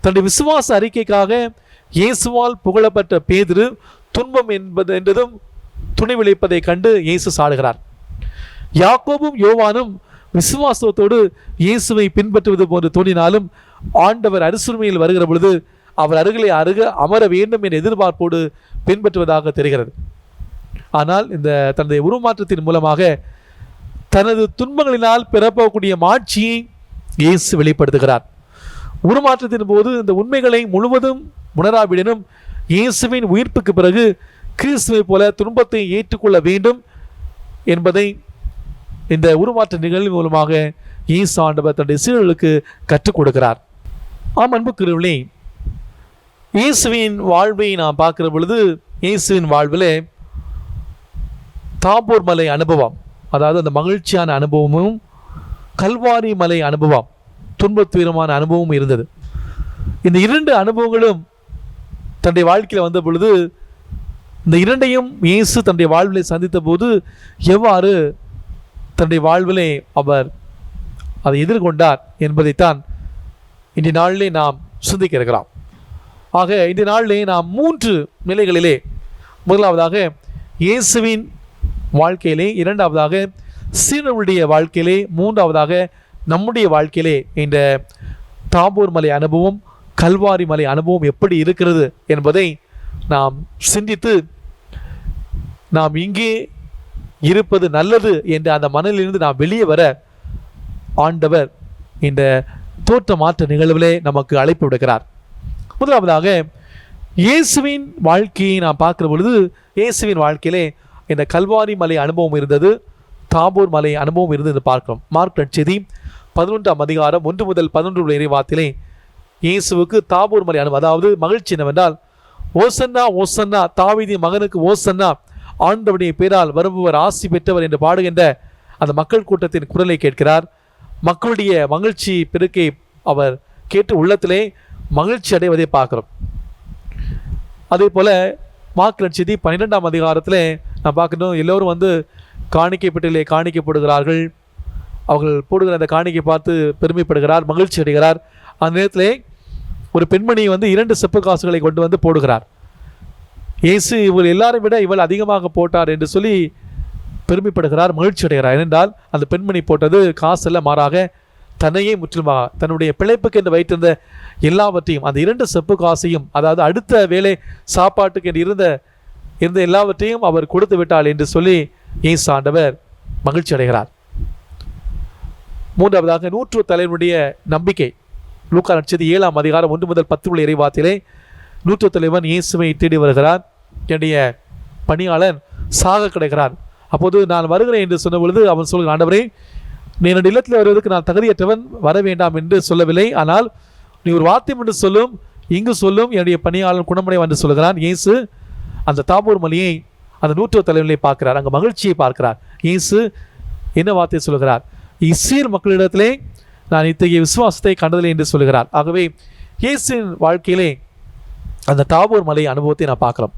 தன்னுடைய விசுவாச அறிக்கைக்காக இயேசுவால் புகழப்பட்ட பேதுரு துன்பம் என்றதும் துணிவிழைப்பதை கண்டு இயேசு சாடுகிறார். யாக்கோபும் யோவானும் விசுவாசத்தோடு இயேசுவை பின்பற்றுவது போன்று தோன்றினாலும் ஆண்டவர் அருசுமையில் வருகிற பொழுது அவர் அருகிலே அமர வேண்டும் என்ற எதிர்பார்ப்போடு பின்பற்றுவதாக தெரிகிறது. ஆனால் இந்த தன்னுடைய உருமாற்றத்தின் மூலமாக தனது துன்பங்களினால் பெறப்போகக்கூடிய மாட்சியை இயேசு வெளிப்படுத்துகிறார். உருமாற்றத்தின் போது இந்த உண்மைகளை முழுவதும் உணராவிடனும் இயேசுவின் உயிர்ப்புக்கு பிறகு கிறிஸ்துவை போல துன்பத்தை ஏற்றுக்கொள்ள வேண்டும் என்பதை இந்த உருமாற்ற நிகழ்வு மூலமாக இயேசு ஆண்டவர் தன்னுடைய சீடர்களுக்கு கற்றுக் கொடுக்கிறார். ஆம் அன்புக்குரியவர்களே, இயேசுவின் வாழ்வை நாம் பார்க்கிற பொழுது இயேசுவின் வாழ்வில் தாபோர் மலை அனுபவம், அதாவது அந்த மகிழ்ச்சியான அனுபவமும் கல்வாரி மலை அனுபவம், துன்பத்துயரமான அனுபவமும் இருந்தது. இந்த 2 அனுபவங்களும் தன்னுடைய வாழ்க்கையில் வந்த பொழுது இந்த 2ஐயும் இயேசு தன்னுடைய வாழ்விலை சந்தித்த போது எவ்வாறு தன்னுடைய வாழ்விலே அவர் அதை எதிர்கொண்டார் என்பதைத்தான் இன்றைய நாளிலே நாம் சிந்திக்க இருக்கிறோம். ஆக இந்த நாளிலே நாம் 3 நிலைகளிலே, முதலாவதாக இயேசுவின் வாழ்க்கையிலே, இரண்டாவதாக சீடர்களுடைய வாழ்க்கையிலே, மூன்றாவதாக நம்முடைய வாழ்க்கையிலே இந்த தாபோர் மலை அனுபவம், கல்வாரி மலை அனுபவம் எப்படி இருக்கிறது என்பதை நாம் சிந்தித்து நாம் இங்கே இருப்பது நல்லது என்ற அந்த மனதிலிருந்து நாம் வெளியே வர ஆண்டவர் இந்த தோற்ற மாற்ற நிகழ்விலே நமக்கு அழைப்பு விடுக்கிறார். முதலாவதாக இயேசுவின் வாழ்க்கையை நாம் பார்க்கிற பொழுது இயேசுவின் வாழ்க்கையிலே இந்த கல்வாரி மலை அனுபவம் இருந்தது, தாபோர் மலை அனுபவம் இருந்தது பார்க்கிறோம். மார்க் நற்செய்தி 11ஆம் அதிகாரம் 1 முதல் 11 உள்ள இறைவார்த்தையிலே இயேசுவுக்கு தாபோர் மலை அனுபவம், அதாவது மகிழ்ச்சி என்னவென்றால், ஓசன்னா ஓசன்னா, தாவீதின் மகனுக்கு ஓசன்னா, ஆண்டவருடைய பேரால் வருபவர் ஆசி பெற்றவர் என்று பாடுகின்ற அந்த மக்கள் கூட்டத்தின் குரலை கேட்கிறார். மக்களுடைய மகிழ்ச்சி பெருக்கை அவர் கேட்டு உள்ளத்திலே மகிழ்ச்சி அடைவதை பார்க்கிறோம். அதே போல் மார்க் நற்செய்தி 12ஆம் அதிகாரத்தில் நான் பார்க்கணும், எல்லோரும் வந்து காணிக்கை பெட்டியிலே காணிக்கப்படுகிறார்கள். அவர்கள் போடுகிற அந்த காணிக்கை பார்த்து பெருமைப்படுகிறார், மகிழ்ச்சி அடைகிறார். அந்த நேரத்தில் ஒரு பெண்மணி வந்து 2 செப்பு காசுகளை கொண்டு வந்து போடுகிறார். இயேசு இவள் எல்லாரும் விட இவள் அதிகமாக போட்டார் என்று சொல்லி பெருமைப்படுகிறார், மகிழ்ச்சி அடைகிறார். ஏனென்றால் அந்த பெண்மணி போட்டது காசல்ல, மாறாக தன்னையே முற்றிலுமாக தன்னுடைய பிழைப்புக்கு என்று வைத்திருந்த எல்லாவற்றையும், அந்த 2 செப்பு காசையும், அதாவது அடுத்த வேலை சாப்பாட்டுக்கு என்று இருந்த எல்லாவற்றையும் அவர் கொடுத்து விட்டாள் என்று சொல்லி இயேசு ஆண்டவர் மகிழ்ச்சி அடைகிறார். மூன்றாவதாக 100 தலைவனுடைய நம்பிக்கை. லூக்கா நற்செய்தி 7ஆம் அதிகாரம் 1 முதல் 10 உள்ள இறைவார்த்தையிலே 100 தலைவன் இயேசுவை தேடி வருகிறார். என்னுடைய பணியாளன் சாக கிடைக்கிறார். அப்போது நான் வருகிறேன் என்று சொன்ன பொழுது அவன் சொல்கிறான், ஆண்டவரே, நீ என்னுடைய இல்லத்தில் வருவதற்கு நான் தகுதியற்றவன், வர வேண்டாம் என்று சொல்லவில்லை. ஆனால் நீ ஒரு வார்த்தை என்று சொல்லும், இங்கு சொல்லும், என்னுடைய பணியாளன் குணமடைவான் என்று சொல்கிறான். இயேசு அந்த தாபோர் மலையை, அந்த 100 தலைவர்களை பார்க்கிறார், அங்கே மகிழ்ச்சியை பார்க்கிறார். இயேசு என்ன வார்த்தை சொல்கிறார்? இஸ்ரேல் மக்களிடத்திலே நான் இத்தகைய விசுவாசத்தை கண்டதில்லை என்று சொல்கிறார். ஆகவே இயேசுவின் வாழ்க்கையிலே அந்த தாபோர் மலை அனுபவத்தை நான் பார்க்குறோம்.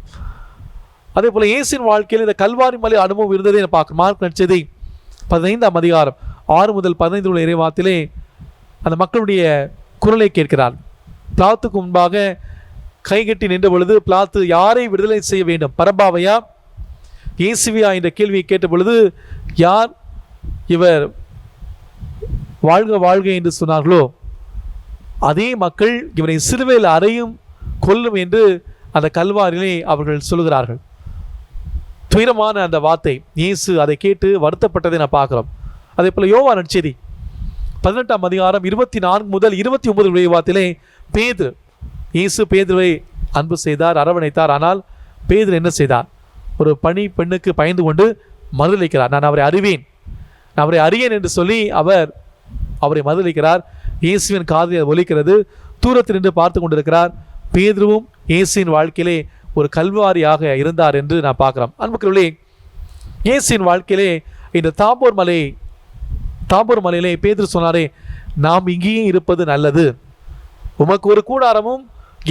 அதே போல் இயேசுவின் வாழ்க்கையில் இந்த கல்வாரி மலை அனுபவம் இருந்ததை நான் பார்க்குறோம். மார்க் நற்செய்தி 15ஆம் அதிகாரம் 6 முதல் 15 உள்ள இறைவார்த்தையிலே அந்த மக்களுடைய குரலை கேட்கிறார். பிலாத்துக்கு முன்பாக கைகட்டி நின்ற பொழுது பிலாத்து யாரை விடுதலை செய்ய வேண்டும், பரபாவையா இயேசுவியா என்ற கேள்வியை கேட்ட பொழுது யார் இவர் வாழ்க வாழ்க என்று சொன்னார்களோ அதே மக்கள் இவரை சிலுவையில் அறையும் கொல்லும் என்று அந்த கல்வாரிலே அவர்கள் சொல்கிறார்கள். துயரமான அந்த வார்த்தை. இயேசு அதை கேட்டு வருத்தப்பட்டதை நான் பார்க்கிறோம். அதே போல் யோவான் நற்செய்தி 18ஆம் அதிகாரம் 24 முதல் 29 வார்த்தையிலே பேதுரு, இயேசு பேதுருவை அன்பு செய்தார், அரவணைத்தார். ஆனால் பேதுரு என்ன செய்தார்? ஒரு பணி பெண்ணுக்கு பயந்து கொண்டு மறுதலிக்கிறார். நான் அவரை அறிவேன், நான் அவரை அறியேன் என்று சொல்லி அவரை மறுதலிக்கிறார். இயேசுவின் காதில் ஒலிக்கிறது. தூரத்தில் நின்று பார்த்து கொண்டிருக்கிறார். பேதுருவும் இயேசுவின் வாழ்க்கையிலே ஒரு கல்வாரியாக இருந்தார் என்று நான் பார்க்கிறோம். அன்புக்குள்ளே இயேசுவின் வாழ்க்கையிலே இந்த தாபோர் மலையிலே பேதுரு சொன்னாரே, நாம் இங்கேயே இருப்பது நல்லது, உமக்கு ஒரு கூடாரமும்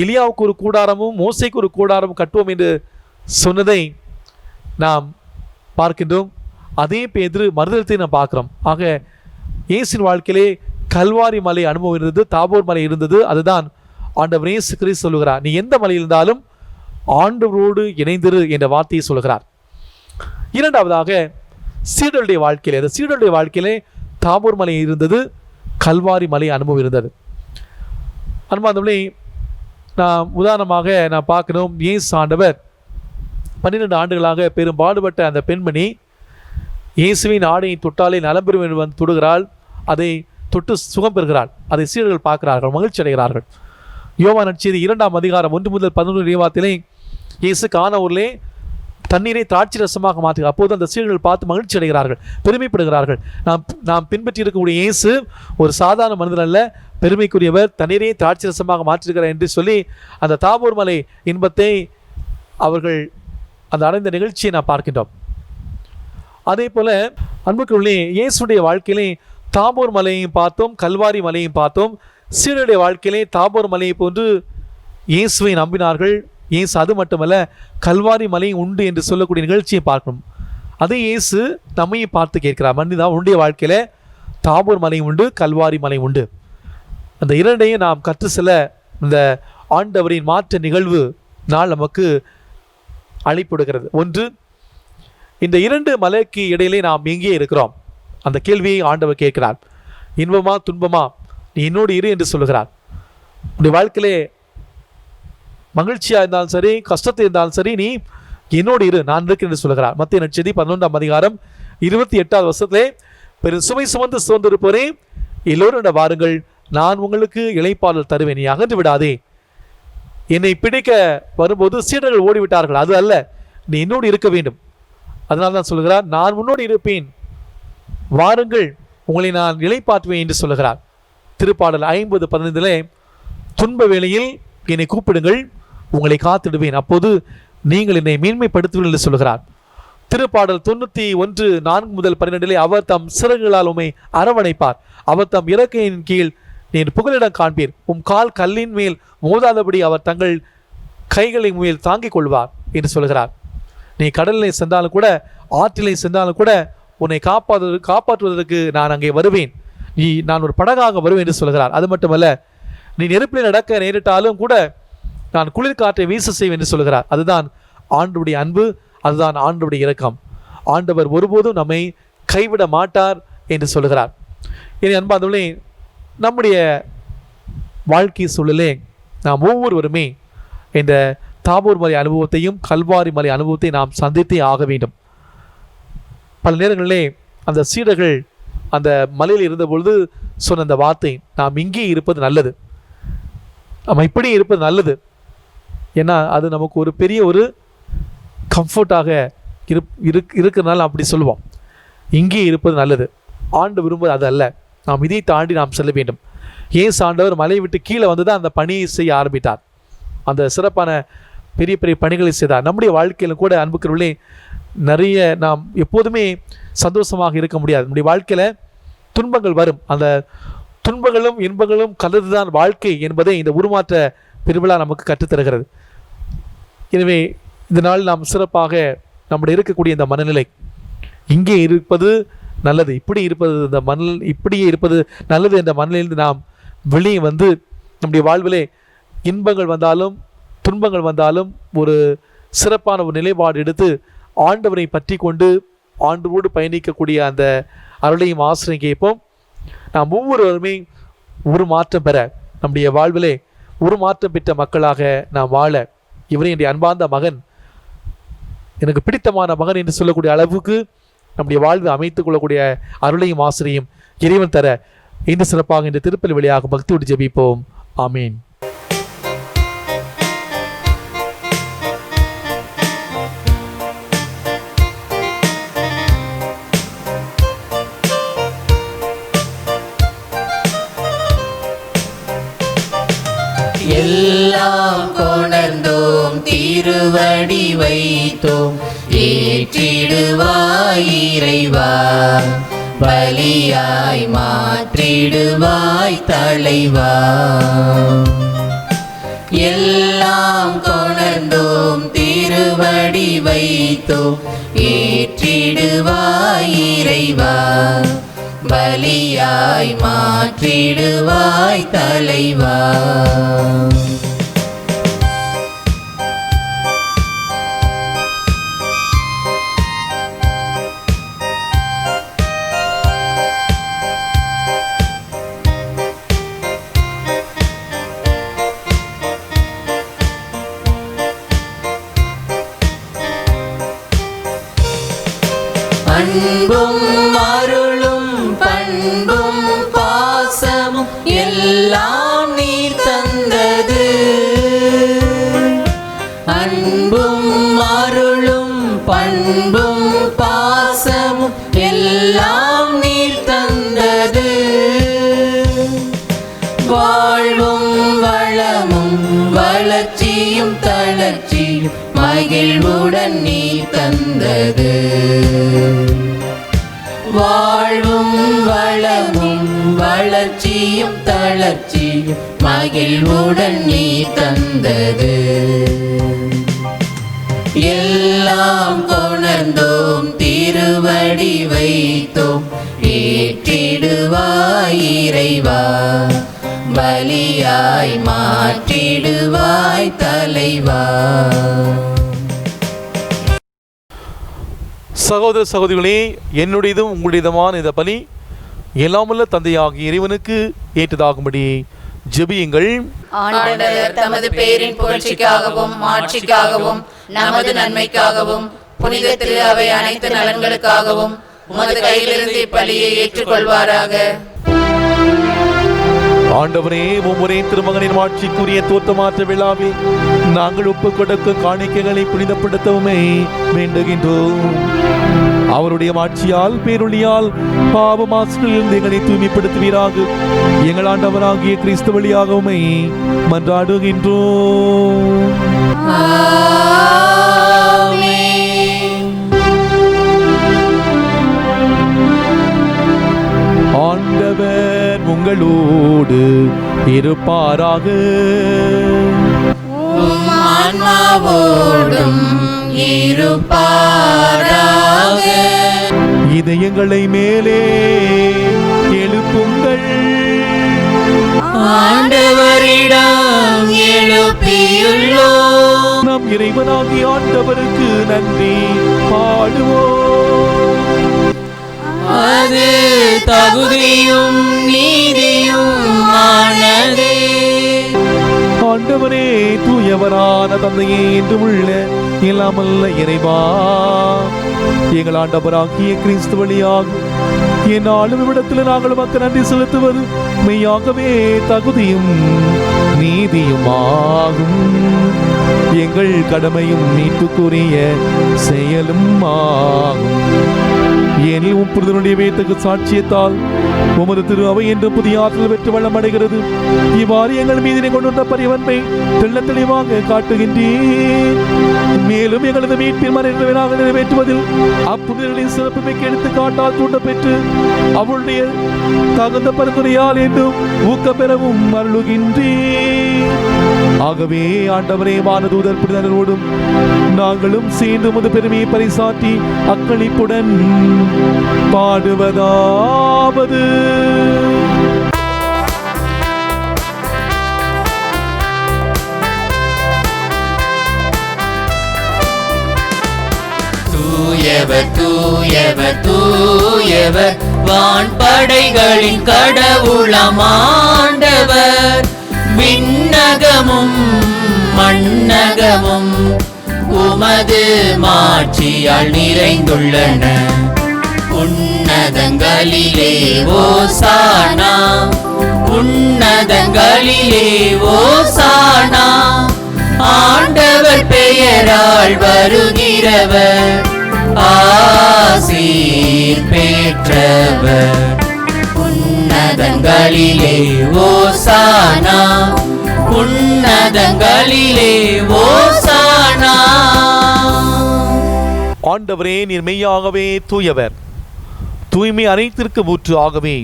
எலியாவுக்கு ஒரு கூடாரமும் மோசைக்கு ஒரு கூடாரமும் கட்டுவோம் என்று சொன்னதை நாம் பார்க்கின்றோம். அதே பேதுரு மறுதலத்தை நாம் பார்க்கிறோம். ஆக இயேசுவின் வாழ்க்கையிலே கல்வாரி மலை அனுபவம் இருந்தது, தாபோர் மலை இருந்தது. அதுதான் ஆண்டவர் இயேசு கிறிஸ்து சொல்லுகிறார், நீ எந்த மலையில் இருந்தாலும் ஆண்டவரோடு இணைந்திரு என்ற வார்த்தையை சொல்கிறார். இரண்டாவதாக சீடருடைய வாழ்க்கையிலே, அந்த சீடருடைய வாழ்க்கையிலே தாபோர் மலை இருந்தது, கல்வாரி மலை அனுபவம் இருந்தது. அன்பார்ந்தவர்களே, நான் உதாரணமாக நான் பார்க்கணும், இயேசு ஆண்டவர் 12 ஆண்டுகளாக பெரும் பாடுபட்ட அந்த பெண்மணி இயேசுவின் ஆடையை தொட்டாலே நலம் பெறும் என்று வந்து தொடுகிறாள். அதை தொட்டு சுகம் பெறுகிறாள். அதை சீடர்கள் பார்க்கிறார்கள், மகிழ்ச்சி அடைகிறார்கள். யோவான் நற்செய்தி 2ஆம் அதிகாரம் 1 முதல் 11 இறைவார்த்தையிலே இயேசு கானா ஊரிலே தண்ணீரை திராட்சை ரசமாக மாற்றுகிறார். அப்போது அந்த சீடர்கள் பார்த்து மகிழ்ச்சி அடைகிறார்கள், பெருமைப்படுகிறார்கள். நாம் பின்பற்றி இருக்கக்கூடிய இயேசு ஒரு சாதாரண மனிதன் அல்ல, பெருமைக்குரியவர், தண்ணீரை திராட்சை ரசமாக மாற்றிருக்கிறார் என்று சொல்லி அந்த தாபோர் மலை இன்பத்தை அவர்கள் அந்த அடைந்த நிகழ்ச்சியை நாம் பார்க்கின்றோம். அதே போல அன்புக்குள்ளே இயேசுடைய வாழ்க்கையிலே தாபோர் மலையையும் பார்த்தோம், கல்வாரி மலையையும் பார்த்தோம். சீடருடைய வாழ்க்கையிலே தாபோர் மலையை போன்று இயேசுவை நம்பினார்கள். இயேசு அது மட்டுமல்ல, கல்வாரி மலையும் உண்டு என்று சொல்லக்கூடிய நிகழ்ச்சியை பார்க்கணும். அதே இயேசு நம்மையும் பார்த்து கேட்கிறார், மனிதா, உன்னுடைய வாழ்க்கையில தாபோர் மலையும் உண்டு, கல்வாரி மலையும் உண்டு. அந்த இரண்டையும் நாம் கற்று செல்ல இந்த ஆண்டவரின் மாற்ற நிகழ்வு நாள் நமக்கு அழைப்படுகிறது. ஒன்று, இந்த 2 மலைக்கு இடையிலே நாம் எங்கே இருக்கிறோம்? அந்த கேள்வியை ஆண்டவர் கேட்கிறார். இன்பமா துன்பமா, நீ என்னோடு இரு என்று சொல்லுகிறார். உன்னுடைய வாழ்க்கையிலே மகிழ்ச்சியாக இருந்தாலும் சரி, கஷ்டத்தை இருந்தாலும் சரி, நீ என்னோடு இரு, நான் இருக்கிறேன் என்று சொல்லுகிறார். மத்திய நற்செய்தி 11ஆம் அதிகாரம் 28வது வசனத்திலே, பெரும் சுமை சுமந்து சோர்ந்திருப்போரே எல்லோரும் வாருங்கள், நான் உங்களுக்கு இளைப்பாறுதல் தருவேன், நீ அகன்று விடாதே. என்னை பிடிக்க வரும்போது சீடர்கள் ஓடிவிட்டார்கள், அது அல்ல, நீ என்னோடு இருக்க வேண்டும். அதனால தான் சொல்லுகிறார், நான் உன்னோடு இருப்பேன், வாருங்கள், உங்களை நான் இளைப்பாற்றுவேன் என்று சொல்லுகிறார். திருப்பாடல் 50:15 துன்ப வேளையில் என்னை கூப்பிடுங்கள், உங்களை காத்திடுவேன், அப்போது நீங்கள் என்னை மேன்மைப்படுத்துவீர்கள் என்று சொல்கிறார். திருப்பாடல் 91:4 முதல் 12 அவர் தம் சிறகுகளால் உம்மை அரவணைப்பார், அவர் தம் இறக்கையின் கீழ் நீர் புகலிடம் காண்பீர், உம் கால் கல்லின் மேல் மோதாதபடி அவர் தங்கள் கைகளை மேல் தாங்கிக் கொள்வார் என்று சொல்கிறார். நீ கடலிலே சென்றாலும் கூட, ஆற்றிலே சென்றாலும் கூட உன்னை காப்பாற்றுவதற்கு நான் அங்கே வருவேன், நான் ஒரு படகாக வருவேன் என்று சொல்கிறார். அது மட்டுமல்ல, நீ நெருப்பில் நடக்க நேரிட்டாலும் கூட நான் குளிர் காற்றை வீச செய்வேன் என்று சொல்கிறார். அதுதான் ஆண்டவருடைய அன்பு, அதுதான் ஆண்டவருடைய இரக்கம். ஆண்டவர் ஒருபோதும் நம்மை கைவிட மாட்டார் என்று சொல்கிறார். இனி அன்பார்ந்தவர்களே, நம்முடைய வாழ்க்கை சூழலே நாம் ஒவ்வொருவருமே இந்த தாபோர் மலை அனுபவத்தையும் கல்வாரி மலை அனுபவத்தையும் நாம் சந்தித்தே ஆக வேண்டும். பல நேரங்களிலே அந்த சீடர்கள் அந்த மலையில் இருந்தபொழுது சொன்ன அந்த வார்த்தை, நாம் இங்கே இருப்பது நல்லது, நம்ம இப்படி இருப்பது நல்லது. ஏன்னா அது நமக்கு ஒரு பெரிய ஒரு கம்ஃபர்ட்டாக இருக்கிறதுனால அப்படி சொல்லுவோம். இங்கே இருப்பது நல்லது. ஆண்டு விரும்புவது அது அல்ல. நாம் இதை தாண்டி நாம் செல்ல வேண்டும். ஏசு ஆண்டவர் மலையை விட்டு கீழே வந்து தான் அந்த பணியை செய்ய ஆரம்பித்தார். அந்த சிறப்பான பெரிய பெரிய பணிகளை செய்தார். நம்முடைய வாழ்க்கையிலும் கூட அன்புக்குள்ளே நிறைய நாம் எப்போதுமே சந்தோஷமாக இருக்க முடியாது. நம்முடைய வாழ்க்கையில் துன்பங்கள் வரும். அந்த துன்பங்களும் இன்பங்களும் கலந்துதான் வாழ்க்கை என்பதை இந்த உருமாற்ற பெருவிழா நமக்கு கற்றுத்தருகிறது. எனவே இதனால் நாம் சிறப்பாக நம்முடைய இருக்கக்கூடிய இந்த மனநிலை, இங்கே இருப்பது நல்லது, இப்படி இருப்பது இந்த இப்படியே இருப்பது நல்லது என்ற மனநிலையிலிருந்து நாம் வெளியே வந்து நம்முடைய வாழ்விலே இன்பங்கள் வந்தாலும் துன்பங்கள் வந்தாலும் ஒரு சிறப்பான ஒரு நிலைப்பாடு எடுத்து ஆண்டவரை பற்றி கொண்டு ஆண்டவரோடு பயணிக்கக்கூடிய அந்த அருளையும் ஆசிரியம் கேட்போம். நாம் ஒவ்வொருவருமே ஒரு மாற்றம் பெற, நம்முடைய வாழ்விலே ஒரு மாற்றம் பெற்ற மக்களாக நாம் வாழ, இவரே என்னுடைய அன்பார்ந்த மகன், எனக்கு பிடித்தமான மகன் என்று சொல்லக்கூடிய அளவுக்கு நம்முடைய வாழ்வை அமைத்துக் கொள்ளக்கூடிய அருளையும் ஆசிரியம் இறைவன் தர இந்த சிறப்பாக இந்த திருப்பலி வழியாக பக்தியோடு ஜெபிப்போம். ஆமீன். எல்லாம் கொணர்ந்தோம், திருவடி வைத்தோம், ஏற்றிடுவாய் இறைவா, பலியாய் மாற்றிடுவாய் தலைவா. எல்லாம் கொணர்ந்தோம், திருவடி வைத்தோம், ஏற்றிடுவாய் இறைவா, பலியாய் மாற்றிடுவாய் தலைவா. அன்பும் அருளும் பண்பும் பாசமும் எல்லாம் நீர் தந்தது. அன்பும் அருளும் பண்பும் பாசமும் எல்லாம் நீர் தந்தது. வாழ்வும் வளமும் வளர்ச்சியும் தளர்ச்சியும் மகிழ்வுடன் நீ தந்தது. வாழ்வும் வளமும் வளர்ச்சியும் தளர்ச்சியும் மகிழ்வுடன் நீ தந்தது. எல்லாம் கொணர்ந்தோம், திருவடி வைத்தோம், ஏற்றிடுவாய் இறைவா, பலியாய் மாற்றிடுவாய் தலைவா. சகோதர சகோதரிகளே, என்னுடையதும் உங்களுடையதுமான இந்த பலி எல்லாமுள்ள தந்தையாகிய இறைவனுக்கு ஏற்றதாகும்படி ஜெபியுங்கள். ஆண்டவர் தமது பேரின் புகழ்ச்சிக்காகவும் மாட்சிக்காகவும் நமது நன்மைக்காகவும் புனித திரு அவை அனைத்து நலன்களுக்காகவும் உமது கையிலிருந்து இப்பலியை ஏற்றுக்கொள்வாராக. ஆண்டவரே, ஒவ்வொரு திருமகனின் மாட்சிக்குரிய தோற்றமாற்ற விழாவில் நாங்கள் ஒப்புக் கொடுக்கும் காணிக்கைகளை புனிதப்படுத்தவுமே வேண்டுகின்றோம். அவருடைய மாட்சியால் பேரொழியால் பாவ மாசுகளிலிருந்து எங்களை தூய்மைப்படுத்துவீராக. எங்கள் ஆண்டவராகிய கிறிஸ்து வழியாகவுமே மன்றாடுகின்றோம். ஆண்டவர் உங்களோடு இருப்பாராக. உம் ஆன்மாவோடும் இருப்பாராக. இதயங்களை மேலே எழுப்புங்கள், ஆண்டவரிடம் எழுப்பியுள்ளோம். நம் இறைவனாகிய ஆண்டவருக்கு நன்றி பாடுவோம். அது தகுதியும் நீதியும் ஆனதே. ஆண்டவரே, தூயவரான தந்தையே, என்று உள்ள இல்லாமல்ல இறைவா, எங்கள் ஆண்டவராகிய கிறிஸ்து வழியாக என்னாலும் இவ்விடத்தில் நாங்கள் மக்கள் நன்றி செலுத்துவது மெய்யாகவே தகுதியும் நீதியுமாகும். எங்கள் கடமையும் மீட்புக்குரிய செயலும் ஆகும். ஏனில் உப்புதனுடைய வேதத்துக்கு சாட்சியத்தால் உமது திரு அவை என்று புதிய ஆற்றல் பெற்று வளம் அடைகிறது. இவ்வாறு எங்கள் மீதினை கொண்டுள்ள பரிவன்பை தெள்ள தெளிவாக காட்டுகின்றேன். மேலும் எங்களது மீட்பின் மறைவாக நிறைவேற்றுவதில் அப்புதர்களின் சிறப்பு மிக்க எடுத்து காட்டால் தூண்ட பெற்று அவளுடைய தகுந்த பரிந்துரையால் என்றும் ஊக்கம் பெறவும் அருளுகின்றேன். ஆகவே ஆண்டவரே, வானதூதர் புனிதரோடும் நாங்களும் சேர்ந்து முது பெருமையை பரிசாற்றி அக்களிப்புடன் பாடுவதாவது: தூயவர் தூயவர் தூயவர், வான்படைகளின் கடவுளாம் ஆண்டவர். விண்ணகமும் மண்ணகமும் உமது மாட்சியால் நிறைந்துள்ளன. உன்னதங்களிலே ஓசானா, உன்னதங்களிலே ஓசானா. ஆண்டவர் பெயரால் வருகிறவர் ஆசீர் பெற்றவர். உன்னதங்களிலே ஓசானா, உன்னதங்களிலே ஓசானா. ஆண்டவரே, நீர் மெய்யாகவே தூயவர், தூய்மை அனைத்திற்கு ஊற்று. ஆகவே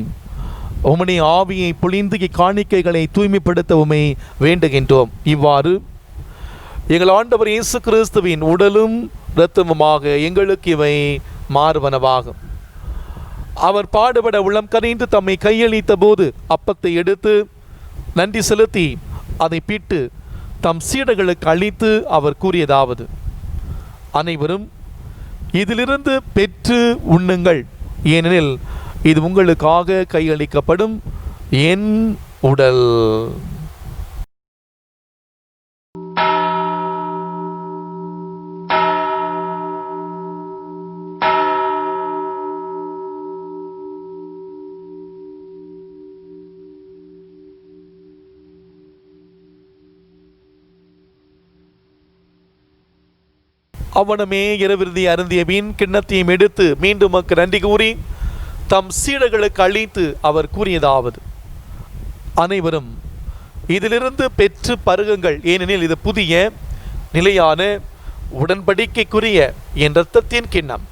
உம்முடைய ஆவியை பொழிந்து காணிக்கைகளை தூய்மைப்படுத்த உம்மை வேண்டுகின்றோம். இவ்வாறு எங்கள் ஆண்டவர் இயேசு கிறிஸ்துவின் உடலும் இரத்தமுமாக எங்களுக்கு இவை மாறுவனவாகும். அவர் பாடுபட உள்ளம் கனிந்து தம்மை கையளித்த போது அப்பத்தை எடுத்து நன்றி செலுத்தி அதை பிட்டு தம் சீடர்களுக்கு அளித்து அவர் கூறியதாவது: அனைவரும் இதிலிருந்து பெற்று உண்ணுங்கள், ஏனெனில் இது உங்களுக்காக கையளிக்கப்படும் என் உடல். அவனமே இரவிருதி அருந்திய மீன் கிண்ணத்தையும் எடுத்து மீண்டும் மக்கள் நன்றி கூறி தம் சீடர்களுக்கு அளித்து அவர் கூறியதாவது: அனைவரும் இதிலிருந்து பெற்று பருகுங்கள், ஏனெனில் இது புதிய நிலையான உடன்படிக்கைக்குரிய என் இரத்தத்தின் கிண்ணம்.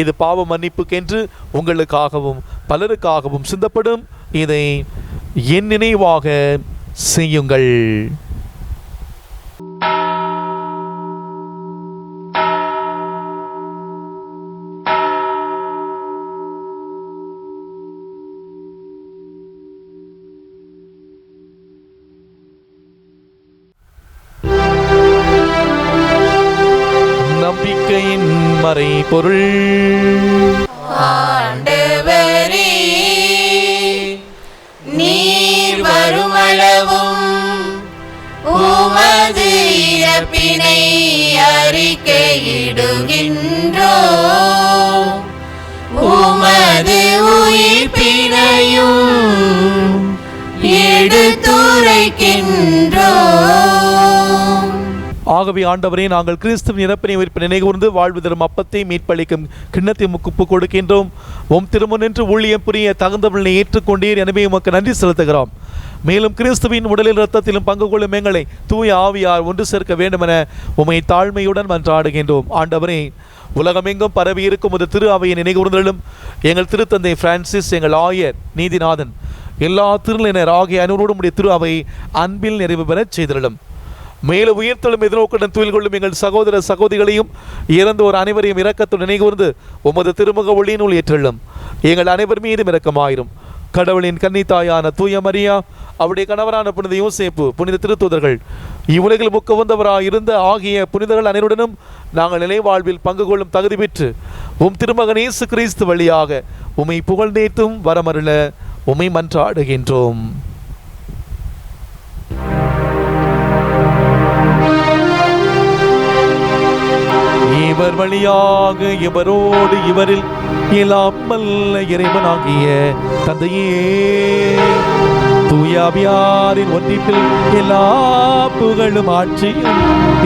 இது பாவ மன்னிப்புக்கென்று உங்களுக்காகவும் பலருக்காகவும் சிந்தப்படும். இதை என் நினைவாக செய்யுங்கள். நம்பிக்கையின் மறை பொருள். ஆண்டவரே, நீர் வருமளவும் உமது இறப்பினை அறிக்கையிடுகின்றோம், உமது உயிர்ப்பினையும் எடுத்துரைக்கின்றோம். ஆகவே ஆண்டவரே, நாங்கள் கிறிஸ்துவின் இறப்பினை உயிர்ப்பினை நினைகூர்ந்து வாழ்வு தரும் அப்பத்தை மீட்பளிக்கும் கிண்ணத்தை முக்குப்பு கொடுக்கின்றோம். உம் திருமுன் நின்று ஊழியம் புரிய தகுந்தவர்களை ஏற்றுக்கொண்டீர், எனவே உமக்கு நன்றி செலுத்துகிறோம். மேலும் கிறிஸ்துவின் உடலில் இரத்தத்திலும் பங்கு கொள்ளும் எங்களை தூய ஆவியார் ஒன்று சேர்க்க வேண்டுமென உம்மை தாழ்மையுடன் மன்றாடுகின்றோம். ஆண்டவரே, உலகமெங்கும் பரவி இருக்கும் ஒரு திரு அவையை நினைகூர்ந்தலும் எங்கள் திருத்தந்தை பிரான்சிஸ், எங்கள் ஆயர் நீதிநாதன், எல்லா திருநிலையினர் ஆகிய அனைவரோடும் உடைய திரு அவை அன்பில் நிறைவு பெறச் செய்திருளும். மேலும் உயிர்த்தெழும் எதிர்நோக்குடன் துயில் கொள்ளும் எங்கள் சகோதர சகோதரிகளையும் இறந்தோர் அனைவரையும் இரக்கத்துடன் நினைகூர்ந்து உமது திருமுக ஒளியினுள் ஏற்றெள்ளும். எங்கள் அனைவர் மீதும் இரக்கமாயிரும். கடவுளின் கன்னித்தாயான தூய மரியா, அவருடைய கணவரான புனித யோசேப்பு, புனித திருத்தூதர்கள், இவ்வுலகில் முக்கவந்தவராய் இருந்த ஆகிய புனிதர்கள் அனைவருடனும் நாங்கள் நிலை வாழ்வில் பங்கு கொள்ளும் தகுதி பெற்று உம் திருமகன் இயேசு கிறிஸ்து வழியாக உம்மை புகழ்ந்தேத்தும் வரமருள உம்மை மன்றாடுகின்றோம். இவர் வழியாக இவரோடு இவரில் எல்லாம் வல்ல இறைவனாகிய தந்தையே, தூயாவியாரின் ஒன்றிப்பில் எல்லா புகழும் ஆட்சியும்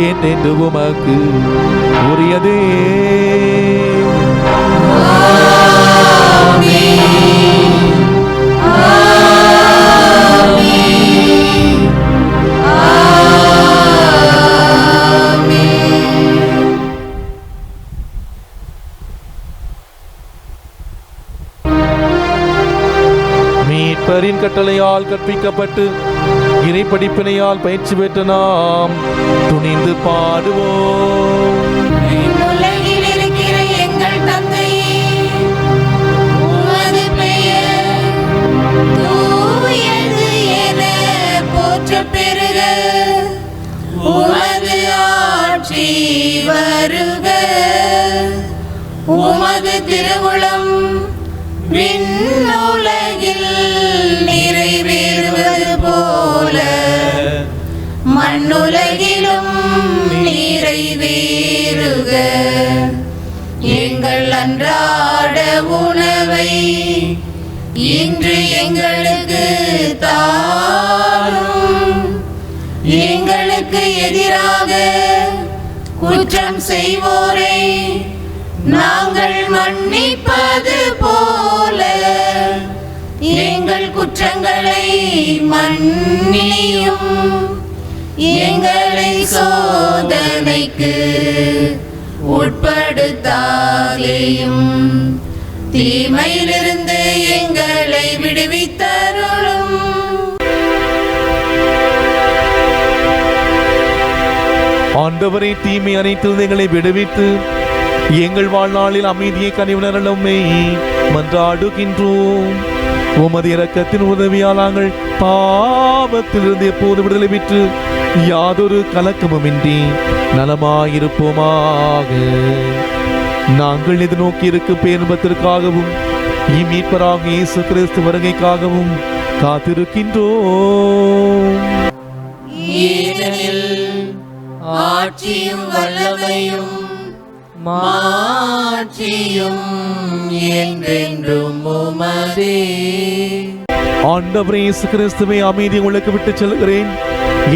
என்றென்று உமக்கு உரியதே. மீட்பரின் கட்டளையால் கற்பிக்கப்பட்டு இறை படிப்பினையால் பயிற்சி பெற்ற நாம் துணிந்து பாடுவோம். உலகில் இருக்கிற எங்கள் தந்தையே, உமது பெயர் தூயது என போற்றப் பெறுக. உமது ஆட்சி வருக. உமது திருவுளம் விண்ணுலகில் நிறைவேறுவது போல மண்ணுலகிலும் நிறைவேறுக. எங்கள் அன்றாட உணவை இன்று எங்களுக்கு தாரும். எங்களுக்கு எதிராக குற்றம் செய்வோரை நாங்கள் மன்னிப்பது போல எங்கள் குற்றங்களை மன்னியும். எங்களை சோதனைக்கு உட்படுத்தாதேயும், தீமையிலிருந்து எங்களை விடுவித்தருளும். ஆண்டவரே, தீமை அனைத்திலிருந்து எங்களை விடுவித்து எங்கள் வாழ்நாளில் அமைதியை கனிவுணரலுமே மன்றாடுகின்றோம். உமது இரக்கத்தின் உதவியால் நாங்கள் பாவத்திலிருந்து எப்போது விடுதலை பெற்று யாதொரு கலக்கமுமின்றி நலமாயிருப்போமாக. நாங்கள் எதிர்நோக்கி இருக்கும் பேரின்பத்திற்காகவும் இம்மீட்பராக இயேசு கிறிஸ்து வருகைக்காகவும் காத்திருக்கின்றோம். ஏனெனில் ஆட்சியும் வல்லமையும் மாட்சியும் என்றென்றும் உமதே. ஆண்டவரே இயேசு கிறிஸ்துவே, அமைதியை உங்களுக்கு விட்டு செல்கிறேன்,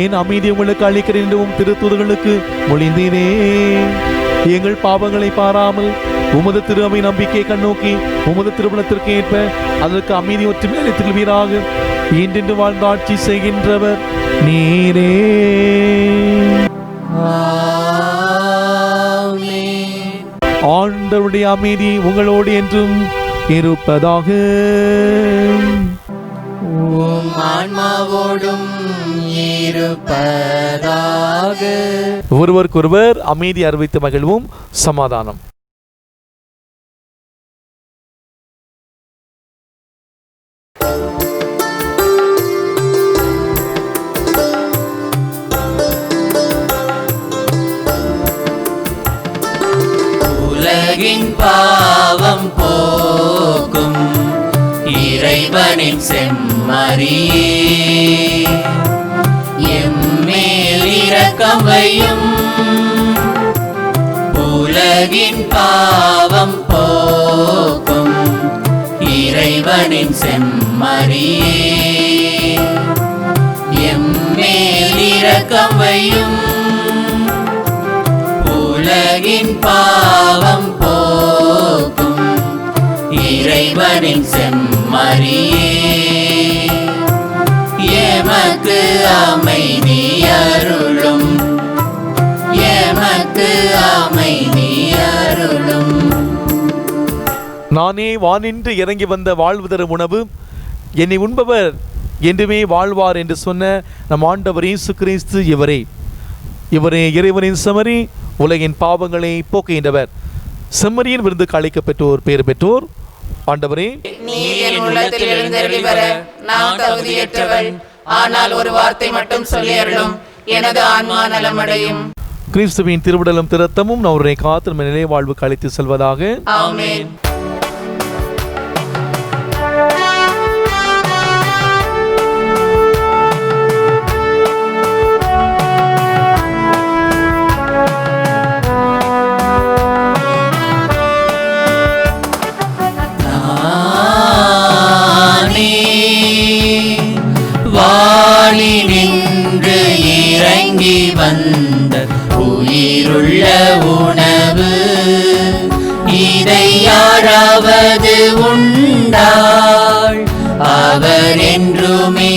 என் அமைதியை உங்களுக்கு அளிக்கிறேன் என்றும் திருத்தூதர்களுக்கு மொழிந்தேனே. எங்கள் பாவங்களை பாராமல் உமது திருவை நம்பிக்கை கண்ணோக்கி உமது திருமணத்திற்கு ஏற்ப அதற்கு அமைதி ஒற்றுமை அளித்திருவீராக. என்றென்று வாழ்ந்த ஆட்சி செய்கின்றவர் நீரே. ஆண்டவருடைய அமைதி உங்களோடு என்றும் இருப்பதாக. ஆன்மாவோடும் இருப்பதாக. ஒருவருக்கொருவர் அமைதி அறிவித்து மகிழ்வும். சமாதானம். உலகின் பாவம் போக்கும் இறைவனின் செம்மறியே, எம்மேல் இரக்கம் வையும். உலகின் பாவம் போக்கும் இறைவனின் செம்மறியே, எம்மேல் இரக்கம் வையும். உலகின் பாவம் போக்கும் இறைவனின் செம்மறியே, எமக்கு அமைதி அருளும், எமக்கு அமைதி அருளும். நானே வானின்று இறங்கி வந்த வாழ்வு தரும் உணவு, என்னை உண்பவர் என்றுமே வாழ்வார் என்று சொன்ன நம் ஆண்டவர் இயேசு கிறிஸ்து இவரே. இவரே இறைவனின் செம்மறி, உலகின் பாவங்களை போக்குகின்றவர். செம்மறியின் விருந்துக்கு அழைக்கப்பெற்றோர் பேர் பெற்றோர். ஆண்டவரே, நீர் என் உள்ளத்தில் எழுந்தருளி வர நான் தகுதியற்றவள். ஆனால் ஒரு வார்த்தை மட்டும் சொல்லி அருளும், எனது ஆன்மா நலமடையும். கிறிஸ்துவின் திருவிடலும் திருத்தமும் நம்முடைய காத்திருந்த நிலை வாழ்வுக்கு அழைத்து செல்வதாக. ஆமென். வாழி நின்று இறங்கி வந்த உயிருள்ள உணவு, இதை யாராவது உண்டாள் அவர் என்றுமே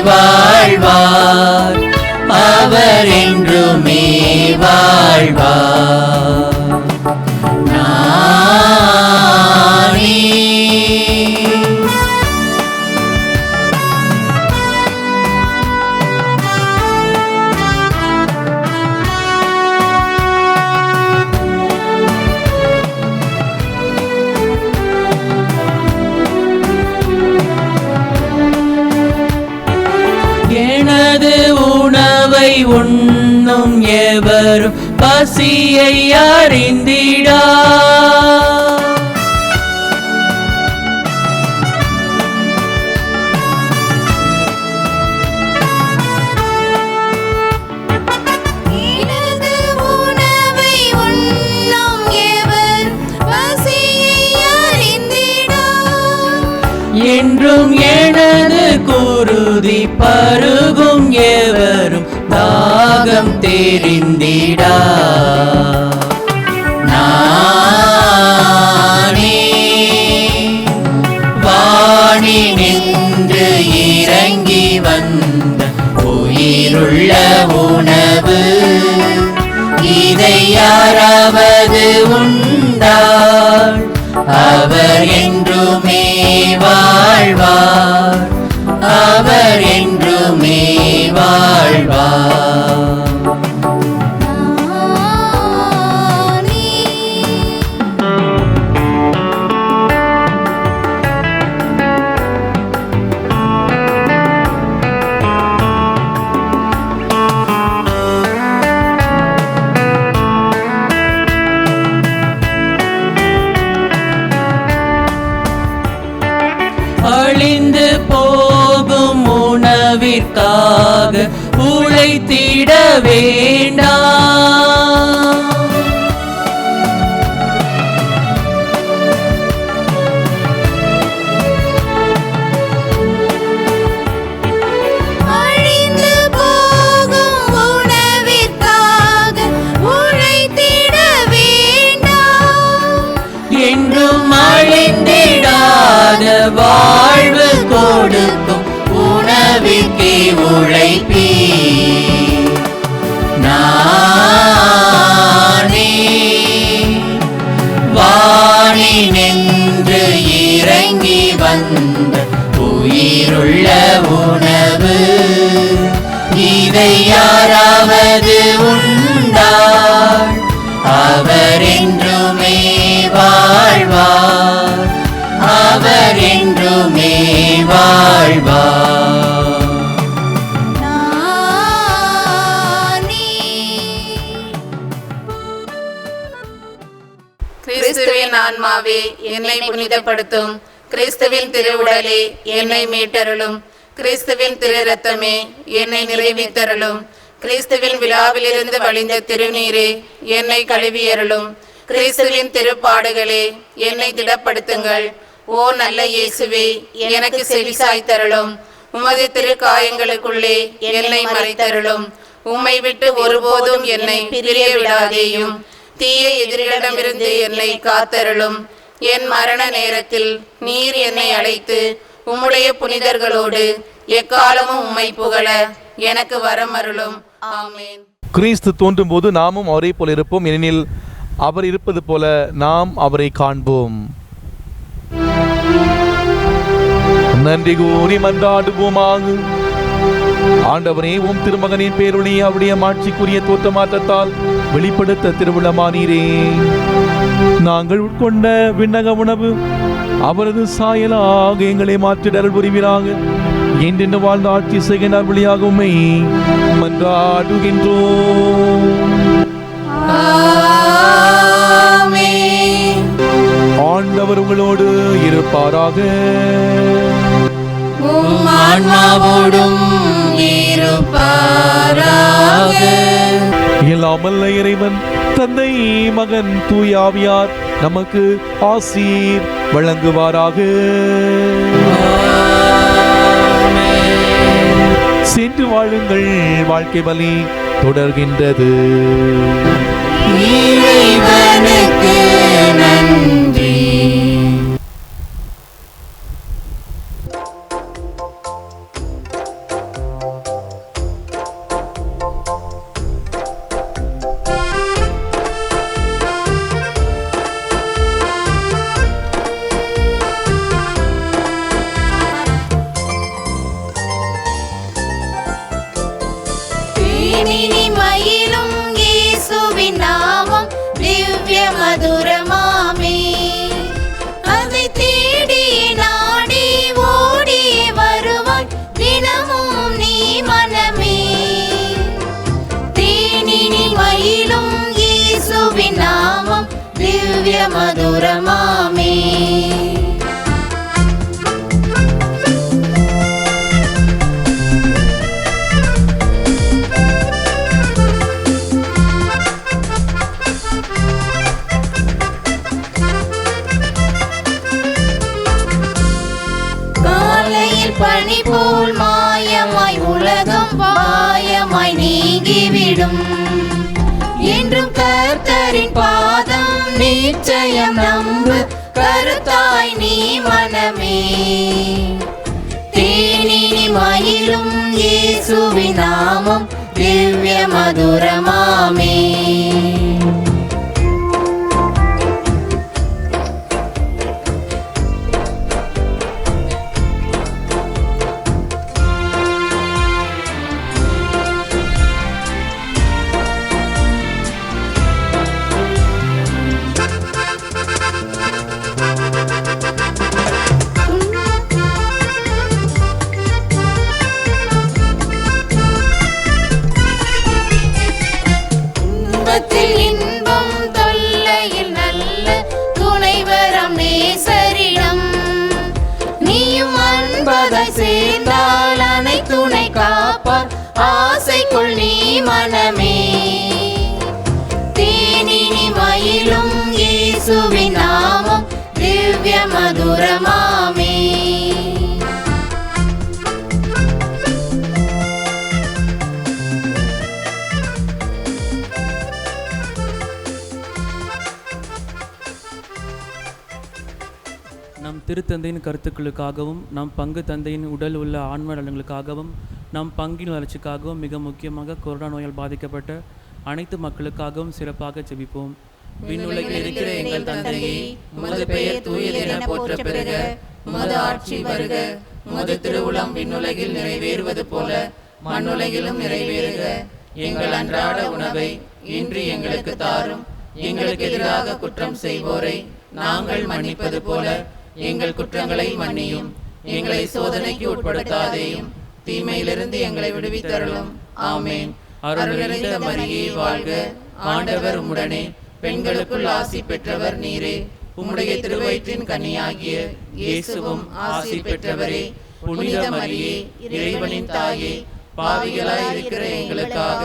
வாழ்வார், அவர் என்றுமே வாழ்வார். நானே எனது உணவை உண்ணும் எவரும் பசியை அறிந்திடா. எனது உணவை உண்ணும் எவர் பசியை அறிந்திடா. என்றும் எனது குருதி பருகும் எவரும் தாகம் தெரிந்திடா. நானே வாணி நின்று இறங்கி வந்த உயிருள்ள உணவு, இதை யாராவது உண்டாள் அவர் என்றுமே வாழ்வார், அவர் என்றுமே வாழ்வார். அழிந்து போகும் உணவிற்காக உழைத்திட வேண்டாம். அழிந்து போகும் உணவிற்காக உழைத்திட வேண்டாம். என்றும் அழிந்திடாத வாழ்வு கொடுக்கும் உணவிற்கே உழைப்பீ. நானே வாணி நின்று இறங்கி வந்த உயிருள்ள உணவு, இதை யாராவது உண்டாள் அவர் என்றுமே வாழ்வார், அவர் என்றுமே வாழ்வார். கிறிஸ்துவின் ஆன்மாவே என்னை புனிதப்படுத்தும். கிறிஸ்துவின் திருவுடலே என்னை மீட்டருளும். கிறிஸ்துவின் திரு இரத்தமே என்னை நிறைவித்தருளும். கிறிஸ்துவின் விழாவிலிருந்து வழிந்த திருநீரே என்னை கழுவியருளும். கிறிஸ்துவின் திருப்பாடுகளே என்னை திடப்படுத்துங்கள். ஓ நல்ல இயேசுவே, எனக்கு செவிசாய்த்தருளும். உமது திருக்காயங்களுக்குள்ளே என்னை மறைத்தருளும். உம்மை விட்டு ஒருபோதும் என்னை பிரிய விடாதேயும். தீய எதிரிகளிடமிருந்து என்னை காத்தருளும். என் மரண நேரத்தில் நீர் என்னை அழைத்து உம்முடைய புனிதர்களோடு எக்காலமும் உம்மை புகழ எனக்கு வரமருளும். ஆமென். கிறிஸ்து தோன்றும் போது நாமும் அவரை போல இருப்போம், ஏனெனில் அவர் இருப்பது போல நாம் அவரை காண்போம். நன்றி கூறி மன்றாடுவோமாக. ஆண்டவரே, உம் திருமகனின் பேரொழியை அவருடைய மாட்சிக்குரிய தோற்றமாற்றத்தால் வெளிப்படுத்த திருவிழமானீரே. நாங்கள் உட்கொண்ட விண்ணக உணவு அவரது சாயலாக எங்களை மாற்றிடல் புரிவீராக. என்றென்று வாழ்ந்த ஆட்சி செய்கின்ற வழியாக உம்மை மன்றாடுகின்றோம். ஆண்டவர் உங்களோடு இருப்பாராக. ஆன்மாவோடும் இருப்பாராக. எல்லாம் வல்ல இறைவன் தந்தை, மகன், தூய ஆவியார் நமக்கு ஆசீர் வழங்குவாராக. சென்று வாழுங்கள், வாழ்க்கை பலி தொடர்கின்றது. இறைவனுக்கு நன்றி. மயிலும் இயேசுவின் நாமம் திவ்ய மதுரமாமே. அதை தேடி நாடி ஓடி வருவாய் தினமும் நீ மனமே. தேனினி மயிலும் இயேசுவின் நாமம் திவ்ய மதுரமாமே. பனி போல் மாயமாய் உலகம் பாயமாய் நீங்கிவிடும். என்றும் கர்த்தரின் பாதம் நிச்சயம் நம்பு, கருத்தாய் நீ மனமே. தேனினி மயிலும் இயேசுவின் நாமம் திவ்ய மதுரமாமே. இன்பம் தொல்லையில் நல்ல துணைவரம் நேசரிடம். நீயும் அன்பதை சேர்ந்தால் அனை துணை காப்பார் ஆசைக்குள் நீ மனமே. தேனினி மயிலும் இயேசுவின் நாமம் திவ்ய மதுரமாமே. நம் திருத்தந்தையின் கருத்துக்களுக்காகவும் நம் பங்கு தந்தையின் உடல் உள்ள ஆன்ம நலன்களுக்காகவும் நம் பங்கின் வளர்ச்சிக்காகவும் மிக முக்கியமாக கொரோனா நோயால் பாதிக்கப்பட்ட அனைத்து மக்களுக்காகவும் சிறப்பாக ஜெபிப்போம். விண்ணுலகில் இருக்கிற எங்கள் தந்தையே, உமது பெயர் தூயது என போற்ற பெறுக. உமது ஆட்சி வருக. உமது திருவுளம் விண்ணுலகில் நிறைவேறுவது போல மண்ணுலகிலும் நிறைவேறுக. எங்கள் அன்றாட உணவை இன்று எங்களுக்கு தாரும். எங்களுக்கு எதிராக குற்றம் செய்வோரை நாங்கள் மன்னிப்பது போல எங்கள் குற்றங்களை மன்னியும். எங்களை சோதனைக்கு உட்படுத்தாதேயும், தீமையிலிருந்து எங்களை விடுவித்தருளும். ஆமேன். அருள் நிறைந்த மரியே வாழ்க, ஆண்டவர் உம்முடனே. பெண்களுக்குள் ஆசி பெற்றவர் நீரே. உம்முடைய திருவயிற்றின் கன்னியாகிய இயேசுவும் ஆசி பெற்றவரே. புனித மரியே, இறைவனின் தாயே, பாவிகளாய் இருக்கிற எங்களுக்காக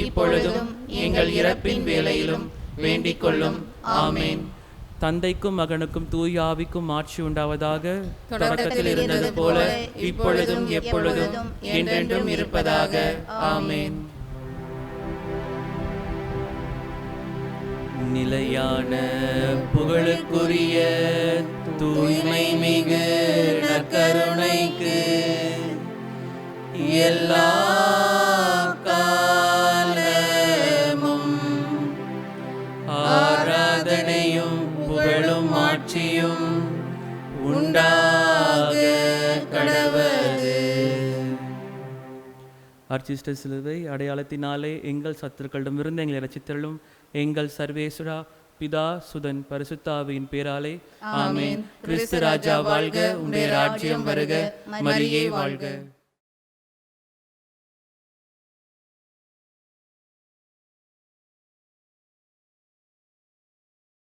இப்பொழுதும் எங்கள் இறப்பின் வேளையிலும் வேண்டிக் கொள்ளும். ஆமேன். தந்தைக்கும் மகனுக்கும் தூய ஆவிக்கும் ஆட்சி உண்டாவதாக. தொடக்கத்தில் இருந்தது போல இப்பொழுதும் எப்பொழுதும் என்றென்றும் இருப்பதாக. ஆமேன். நிலையான புகழுக்குரிய தூய்மை மிகு நற்கருணைக்கு எல்லா காலமும் ஆராதனையும் புகழும் ஆட்சியும் உண்டாக கடவது. அர்ச்சிஷ்ட சிலுவை அடையாளத்தினாலே எங்கள் சத்துருக்களிடமிருந்து எங்களை ரட்சித்தருளும். எங்கள் சர்வேஸ்வரா, பிதா, சுதன், பரிசுத்தாவியின் பேராலே ஆமென். கிறிஸ்து ராஜா வாழ்க, உம்முடைய ராஜ்யம் வருக, மரியே வாழ்க.